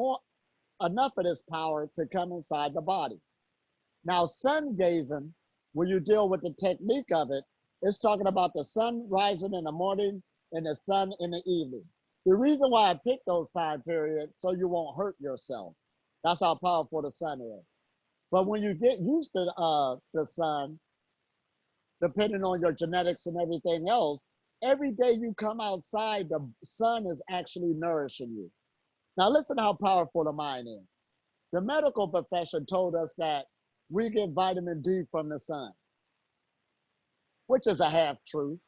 enough of this power to come inside the body. Now, sun gazing, when you deal with the technique of it, it's talking about the sun rising in the morning and the sun in the evening. The reason why I picked those time periods so you won't hurt yourself. That's how powerful the sun is. But when you get used to the sun, depending on your genetics and everything else, every day you come outside, the sun is actually nourishing you. Now, listen how powerful the mind is. The medical profession told us that we get vitamin D from the sun, which is a half truth.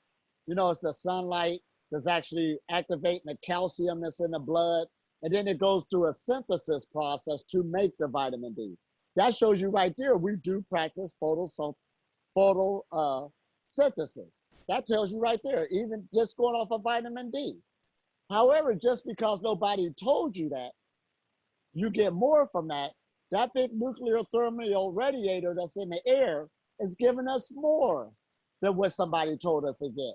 You know, it's the sunlight that's actually activating the calcium that's in the blood, and then it goes through a synthesis process to make the vitamin D. That shows you right there, we do practice photosynthesis. That tells you right there, even just going off of vitamin D. However, just because nobody told you that, you get more from that. That big nuclear thermal radiator that's in the air is giving us more than what somebody told us to get.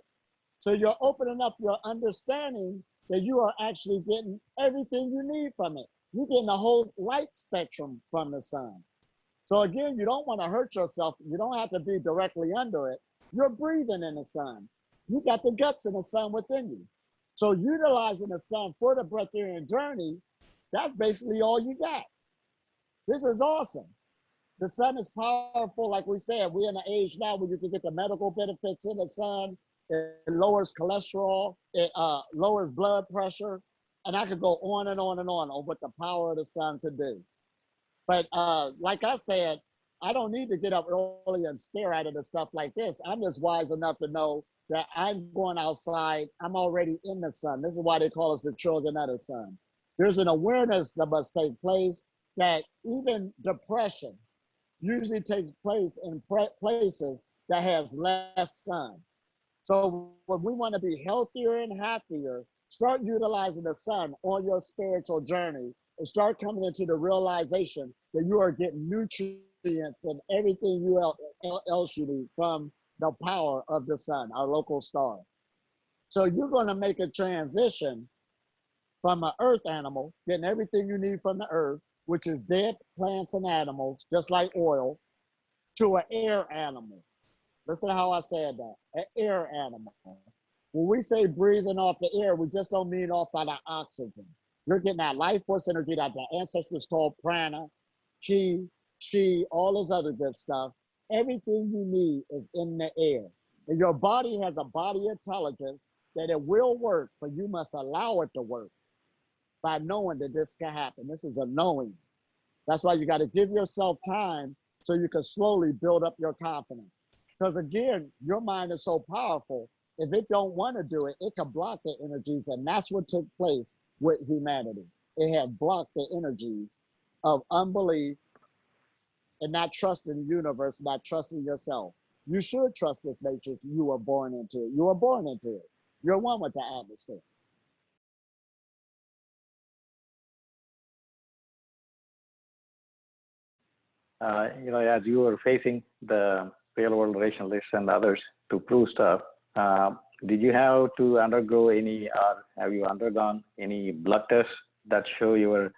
So you're opening up your understanding that you are actually getting everything you need from it. You're getting the whole light spectrum from the sun. So again, you don't want to hurt yourself. You don't have to be directly under it. You're breathing in the sun. You got the guts in the sun within you. So utilizing the sun for the breatharian journey, that's basically all you got. This is awesome. The sun is powerful. Like we said, we're in an age now where you can get the medical benefits in the sun. It lowers cholesterol. It lowers blood pressure. And I could go on and on and on what the power of the sun could do. But like I said, I don't need to get up early and stare at it and stuff like this. I'm just wise enough to know that I'm going outside. I'm already in the sun. This is why they call us the children of the sun. There's an awareness that must take place that even depression usually takes place in places that has less sun. So when we want to be healthier and happier, start utilizing the sun on your spiritual journey and start coming into the realization that you are getting nutrients and everything else you need from the power of the sun, our local star. So you're going to make a transition from an earth animal, getting everything you need from the earth, which is dead plants and animals, just like oil, to an air animal. Listen to how I said that, an air animal. When we say breathing off the air, we just don't mean off by the oxygen. You're getting that life force energy that the ancestors called prana, chi, all this other good stuff. Everything you need is in the air. And your body has a body intelligence that it will work, but you must allow it to work by knowing that this can happen. This is a knowing. That's why you got to give yourself time so you can slowly build up your confidence. Because again, your mind is so powerful. If it don't want to do it, it can block the energies. And that's what took place with humanity. It had blocked the energies of unbelief and not trusting the universe, not trusting yourself. You should trust this nature. You were born into it. You were born into it. You're one with the atmosphere. As you were facing the real world rationalists and others to prove stuff, did you have to undergo any, or have you undergone any blood tests that show your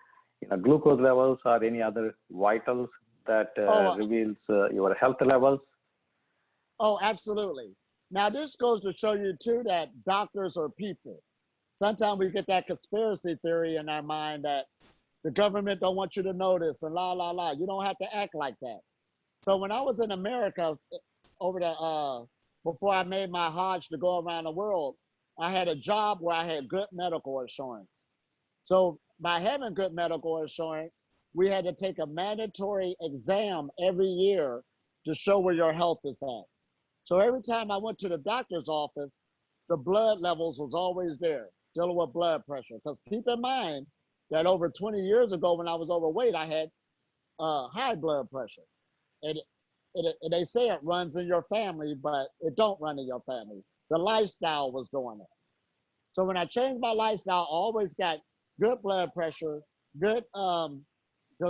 glucose levels or any other vitals that reveals your health levels? Oh, absolutely. Now, this goes to show you, too, that doctors are people. Sometimes we get that conspiracy theory in our mind that the government don't want you to know this and la, la, la. You don't have to act like that. So when I was in America over the, before I made my Hajj to go around the world, I had a job where I had good medical insurance. So by having good medical insurance, we had to take a mandatory exam every year to show where your health is at. So every time I went to the doctor's office, the blood levels was always there, dealing with blood pressure. Because keep in mind that over 20 years ago when I was overweight, I had high blood pressure. And they say it runs in your family, but it don't run in your family. The lifestyle was doing it. So when I changed my lifestyle, I always got good blood pressure, good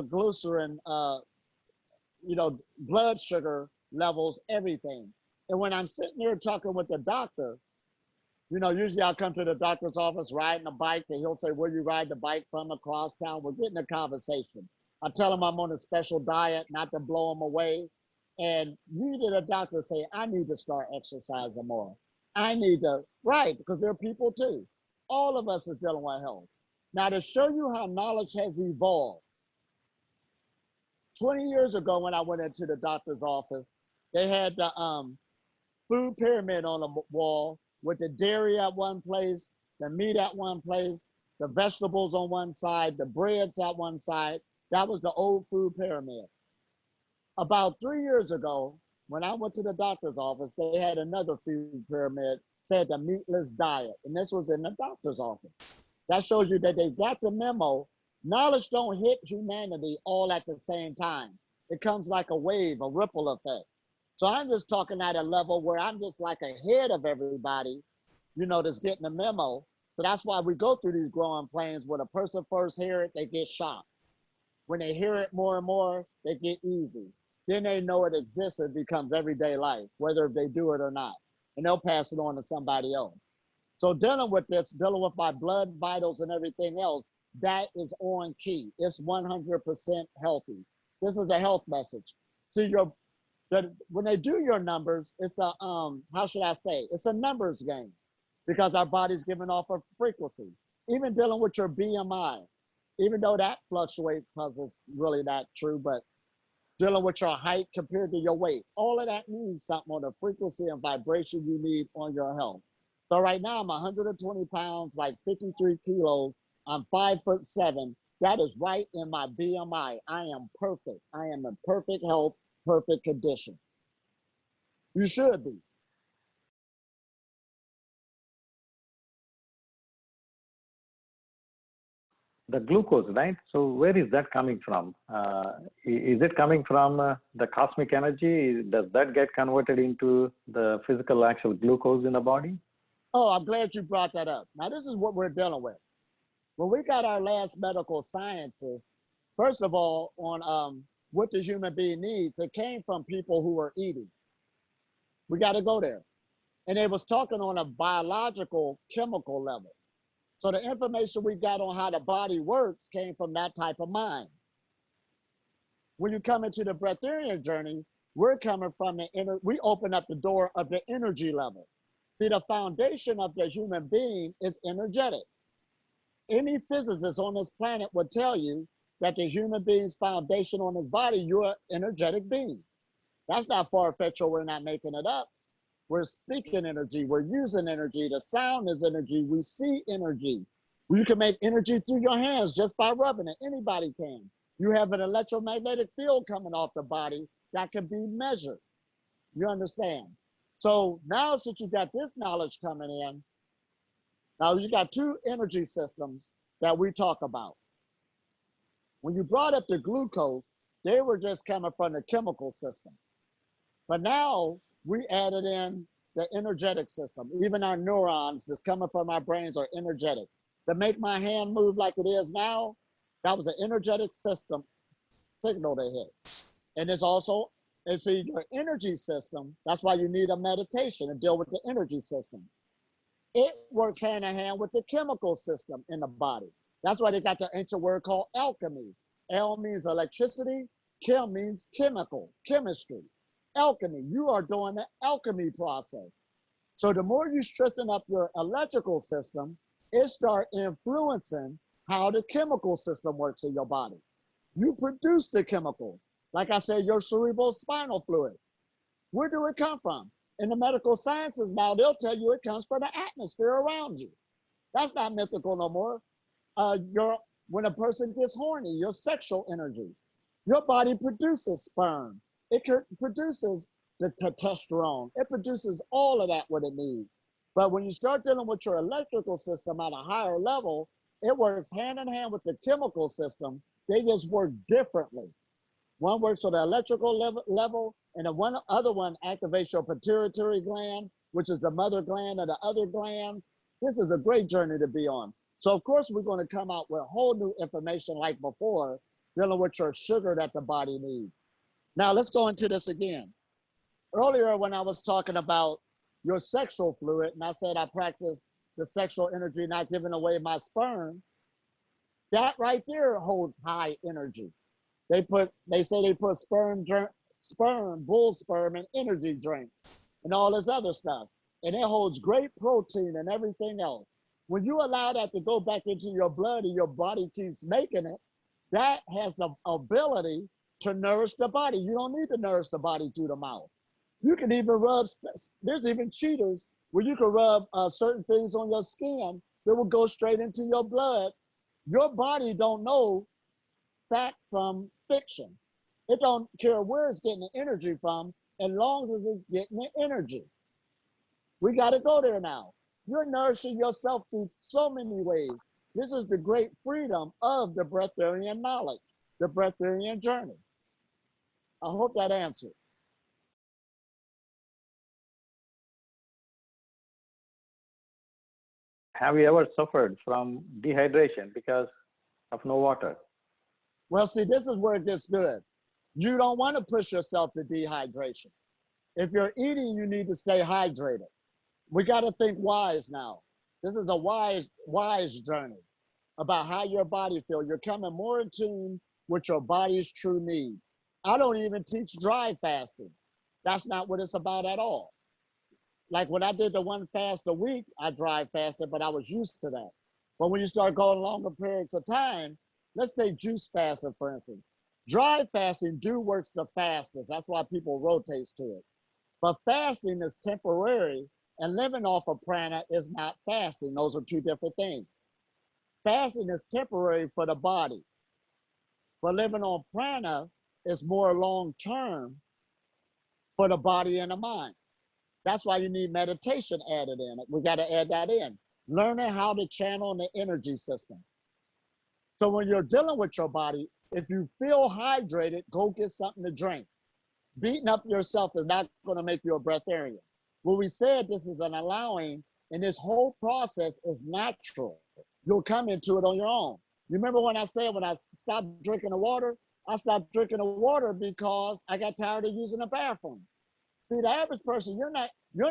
glycerin, blood sugar, levels, everything. And when I'm sitting there talking with the doctor, you know, usually I'll come to the doctor's office riding a bike and he'll say, where you ride the bike from across town? We're getting a conversation. I tell him I'm on a special diet, not to blow him away. And usually the doctor say, I need to start exercising more. I need to, right, because there are people too. All of us is dealing with health. Now to show you how knowledge has evolved, 20 years ago when I went into the doctor's office, they had the food pyramid on the wall with the dairy at one place, the meat at one place, the vegetables on one side, the breads at one side. That was the old food pyramid. About 3 years ago, when I went to the doctor's office, they had another food pyramid, said the meatless diet. And this was in the doctor's office. That shows you that they got the memo. Knowledge don't hit humanity all at the same time. It comes like a wave, a ripple effect. So I'm just talking at a level where I'm just like ahead of everybody, you know, that's getting the memo. So that's why we go through these growing pains. When a person first hear it, they get shocked. When they hear it more and more, they get easy. Then they know it exists and becomes everyday life, whether they do it or not. And they'll pass it on to somebody else. So dealing with this, dealing with my blood vitals and everything else, that is on key. It's 100% healthy. This is the health message. See, when they do your numbers, it's a, how should I say? It's a numbers game because our body's giving off a frequency. Even dealing with your BMI, even though that fluctuates because it's really not true, but dealing with your height compared to your weight, all of that means something on the frequency and vibration you need on your health. So right now I'm 120 pounds, like 53 kilos. I'm 5'7". That is right in my BMI. I am perfect. I am in perfect health, perfect condition. You should be. The glucose, right? So where is that coming from? Is it coming from the cosmic energy? Does that get converted into the physical actual glucose in the body? Oh, I'm glad you brought that up. Now, this is what we're dealing with. When we got our last medical sciences, first of all, on what the human being needs, it came from people who were eating. We got to go there. And it was talking on a biological, chemical level. So the information we got on how the body works came from that type of mind. When you come into the breatharian journey, we're coming from the we open up the door of the energy level. See, the foundation of the human being is energetic. Any physicist on this planet would tell you that the human being's foundation on his body, you're an energetic being. That's not far-fetched, or we're not making it up. We're speaking energy, we're using energy, the sound is energy, we see energy. You can make energy through your hands just by rubbing it, anybody can. You have an electromagnetic field coming off the body that can be measured. You understand? So now since you got this knowledge coming in, now you got two energy systems that we talk about. When you brought up the glucose, they were just coming from the chemical system. But now we added in the energetic system. Even our neurons that's coming from our brains are energetic. To make my hand move like it is now, that was an energetic system signal they hit. And it's also, and see, your energy system, that's why you need a meditation to deal with the energy system. It works hand in hand with the chemical system in the body. That's why they got the ancient word called alchemy. El means electricity, chem means chemical, chemistry. Alchemy, you are doing the alchemy process. So the more you strengthen up your electrical system, it starts influencing how the chemical system works in your body. You produce the chemical. Like I said, your cerebral spinal fluid. Where do it come from? In the medical sciences now, they'll tell you it comes from the atmosphere around you. That's not mythical no more. When a person gets horny, your sexual energy, your body produces sperm. It produces the testosterone. It produces all of that what it needs. But when you start dealing with your electrical system at a higher level, it works hand in hand with the chemical system. They just work differently. One works on the electrical level, and the other one activates your pituitary gland, which is the mother gland of the other glands. This is a great journey to be on. So of course, we're going to come out with whole new information like before, dealing with your sugar that the body needs. Now let's go into this again. earlier when I was talking about your sexual fluid, and I said I practice the sexual energy, not giving away my sperm, that right there holds high energy. They say they put bull sperm in energy drinks and all this other stuff. And it holds great protein and everything else. When you allow that to go back into your blood and your body keeps making it, that has the ability to nourish the body. You don't need to nourish the body through the mouth. You can even rub, there's even cheaters where you can rub certain things on your skin that will go straight into your blood. Your body don't know fact from fiction. It don't care where it's getting the energy from, as long as it's getting the energy. We got to go there now. You're nourishing yourself through so many ways. This is the great freedom of the breatharian knowledge, the breatharian journey. I hope that answered. Have you ever suffered from dehydration because of no water? Well, see, this is where it gets good. You don't want to push yourself to dehydration. If you're eating, you need to stay hydrated. We got to think wise now. This is a wise journey about how your body feels. You're coming more in tune with your body's true needs. I don't even teach dry fasting. That's not what it's about at all. Like when I did the one fast a week, I dry fasted, but I was used to that. But when you start going longer periods of time, let's take juice fasting, for instance. Dry fasting works the fastest. That's why people rotate to it. But fasting is temporary, and living off of prana is not fasting. Those are two different things. Fasting is temporary for the body, but living on prana is more long-term for the body and the mind. That's why you need meditation added in it. We got to add that in. Learning how to channel the energy system. So when you're dealing with your body, if you feel hydrated, go get something to drink. Beating up yourself is not going to make you a breatharian. What we said, this is an allowing, and this whole process is natural. You'll come into it on your own. You remember when I said when I stopped drinking the water? I stopped drinking the water because I got tired of using the bathroom. See, the average person, you're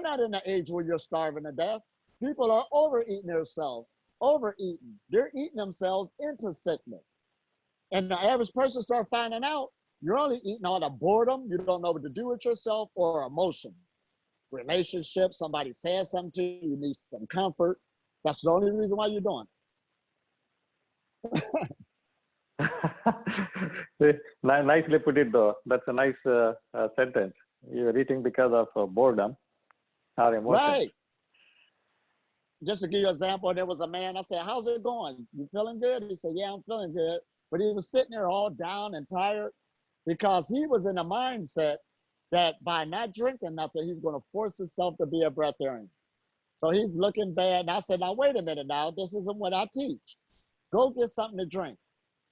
not in the age where you're starving to death. People are overeating themselves, overeating. They're eating themselves into sickness. And the average person start finding out you're only eating out of boredom. You don't know what to do with yourself, or emotions. Relationships, somebody says something to you, you need some comfort. That's the only reason why you're doing it. Nicely put it though. That's a nice sentence. You're eating because of boredom or it. emotion. Right. Just to give you an example, there was a man, I said, how's it going? You feeling good? He said, yeah, I'm feeling good. But he was sitting there all down and tired because he was in a mindset that by not drinking nothing, he's going to force himself to be a breatharian. So he's looking bad. And I said, now, wait a minute now. This isn't what I teach. Go get something to drink.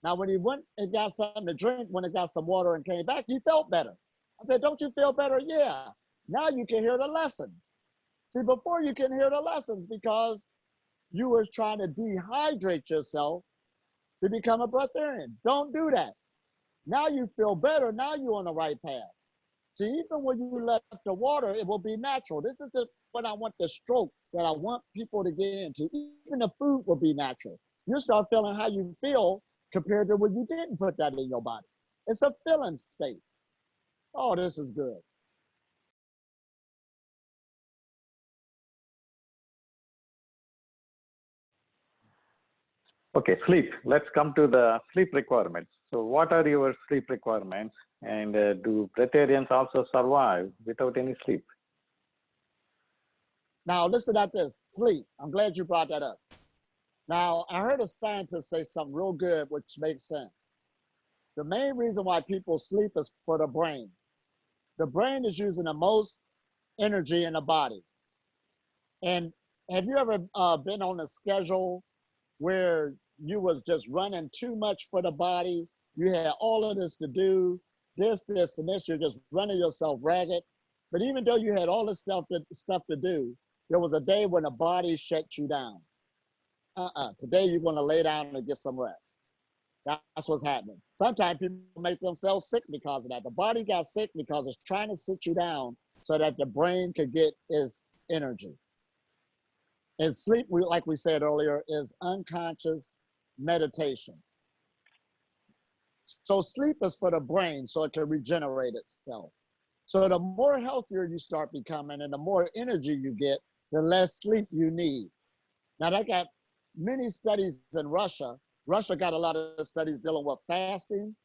Now, when he went and got something to drink, when he got some water and came back, he felt better. I said, don't you feel better? Yeah. Now you can hear the lessons. See, before you can hear the lessons because you were trying to dehydrate yourself to become a breatharian. Don't do that. Now you feel better. Now you're on the right path. See, even when you left the water, it will be natural. This is what I want the stroke that I want people to get into. Even the food will be natural. You start feeling how you feel compared to when you didn't put that in your body. It's a feeling state. Oh, this is good. Okay, sleep. Let's come to the sleep requirements. So what are your sleep requirements? And do breatharians also survive without any sleep? Now, listen at this, sleep. I'm glad you brought that up. Now, I heard a scientist say something real good, which makes sense. The main reason why people sleep is for the brain. The brain is using the most energy in the body. And have you ever been on a schedule where you was just running too much for the body? You had all of this to do, this, and this. You're just running yourself ragged. But even though you had all this stuff to do, there was a day when the body shut you down. Today you're going to lay down and get some rest. That's what's happening. Sometimes people make themselves sick because of that. The body got sick because it's trying to sit you down so that the brain could get its energy. And sleep, like we said earlier, is unconscious meditation. So sleep is for the brain so it can regenerate itself. So the more healthier you start becoming and the more energy you get, the less sleep you need. Now they got many studies in Russia. Russia got a lot of studies dealing with fasting.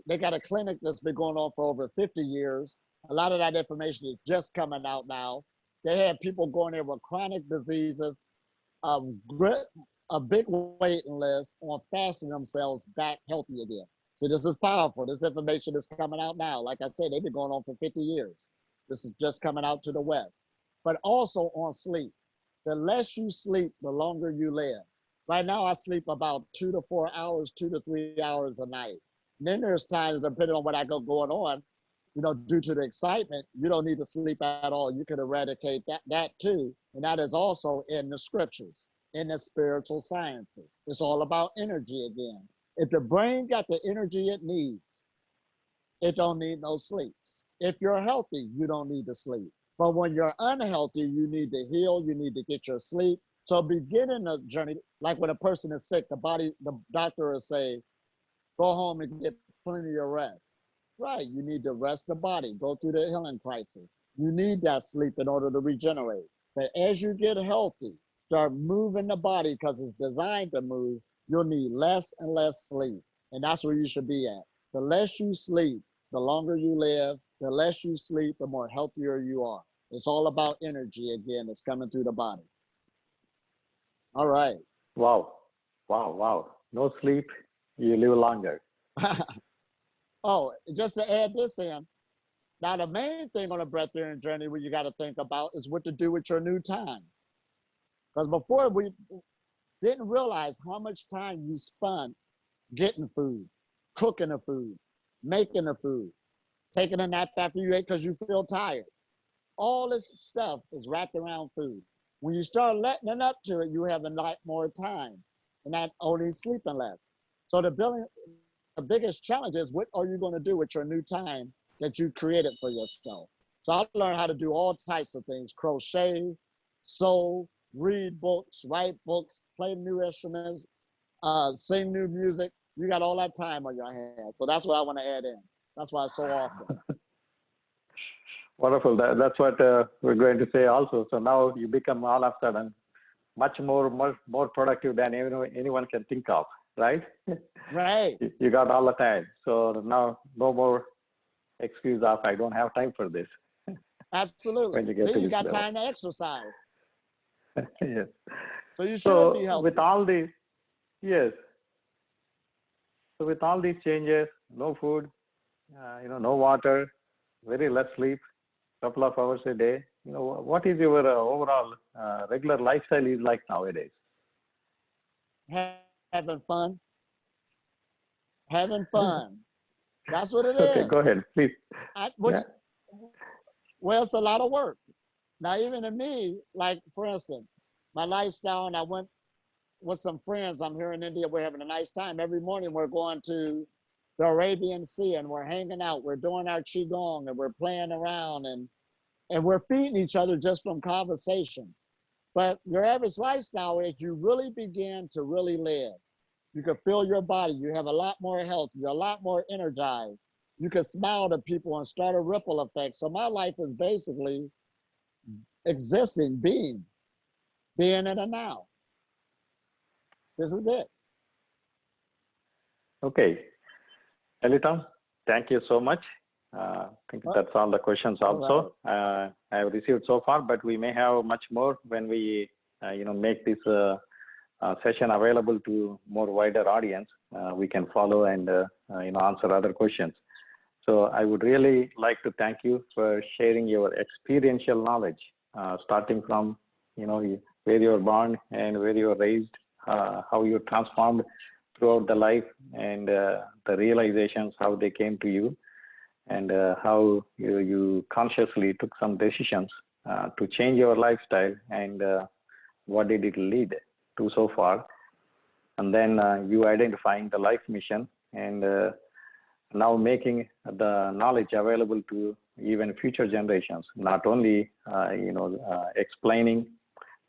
They got a clinic that's been going on for over 50 years. A lot of that information is just coming out now. They had people going there with chronic diseases, a big waiting list on fasting themselves back healthy again. So this is powerful. This information is coming out now. Like I said, they've been going on for 50 years. This is just coming out to the West. But also on sleep. The less you sleep, the longer you live. Right now, I sleep about 2 to 4 hours, 2 to 3 hours a night. And then there's times, depending on what I got going on, due to the excitement, you don't need to sleep at all. You can eradicate that too. And that is also in the scriptures, in the spiritual sciences. It's all about energy again. If the brain got the energy it needs, it don't need no sleep. If you're healthy, you don't need to sleep. But when you're unhealthy, you need to heal, you need to get your sleep. So beginning the journey, like when a person is sick, the doctor will say, go home and get plenty of rest. Right, you need to rest the body, go through the healing crisis. You need that sleep in order to regenerate. But as you get healthy, start moving the body because it's designed to move, you'll need less and less sleep. And that's where you should be at. The less you sleep, the longer you live. The less you sleep, the more healthier you are. It's all about energy again. It's coming through the body. All right. Wow. No sleep, you live longer. Oh, just to add this in, now the main thing on a breatharian journey what you got to think about is what to do with your new time. Because before we didn't realize how much time you spent getting food, cooking the food, making the food, taking a nap after you ate because you feel tired. All this stuff is wrapped around food. When you start letting it up to it, you have a lot more time and not only sleeping less. So the biggest challenge is what are you going to do with your new time that you created for yourself? So I learned how to do all types of things: crochet, sew, read books, write books, play new instruments, sing new music. You got all that time on your hands. So that's what I want to add in. That's why it's so awesome. Wonderful. That's what we're going to say also. So now you become all of a sudden much more productive than anyone can think of, right? Right. You got all the time. So now no more excuse of I don't have time for this. Absolutely. When you get Then to you this got level. time to exercise. Yes. So you should So be healthy. with all these, yes. So with all these changes, no food, no water, very less sleep, couple of hours a day. What is your overall regular lifestyle is like nowadays? Having fun. Having fun. That's what it Okay, is. go ahead, please. Well, it's a lot of work. Now, even to me, like for instance, my lifestyle, and I went with some friends. I'm here in India. We're having a nice time. Every morning we're going to the Arabian Sea and we're hanging out. We're doing our qigong and we're playing around and we're feeding each other just from conversation. But your average lifestyle is you really begin to really live. You can feel your body. You have a lot more health. You're a lot more energized. You can smile to people and start a ripple effect. So my life is basically existing, being in the now. This is it. Okay. Elitom, thank you so much. I think that's all the questions also I have received so far, but we may have much more when we make this session available to more wider audience. We can follow and answer other questions. So I would really like to thank you for sharing your experiential knowledge, starting from where you were born and where you were raised, how you transformed throughout the life, and the realizations, how they came to you, and how you consciously took some decisions to change your lifestyle, and what did it lead to so far. And then you identifying the life mission, and now making the knowledge available to even future generations, not only, explaining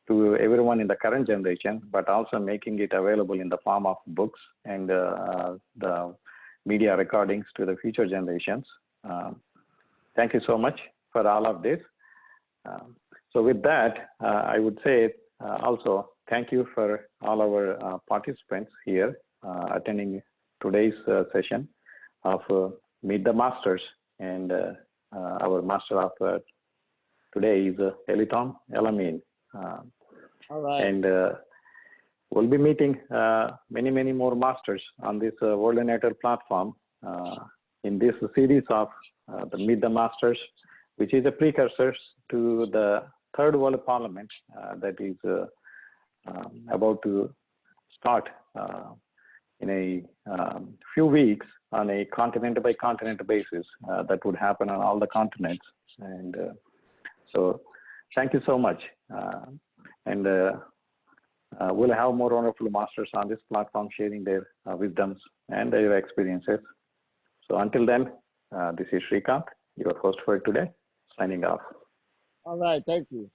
to everyone in the current generation, but also making it available in the form of books and the media recordings to the future generations. Thank you so much for all of this. So with that, I would say also thank you for all our participants here attending today's session of Meet the Masters. And our master of today is Elitom El Amin. All right. And we'll be meeting many more masters on this World United platform in this series of the Meet the Masters, which is a precursor to the Third World Parliament that is about to start in a few weeks on a continent by continent basis that would happen on all the continents. And so thank you so much. And we'll have more wonderful masters on this platform sharing their wisdoms and their experiences. So until then, this is Srikanth, your host for today, signing off. All right. Thank you.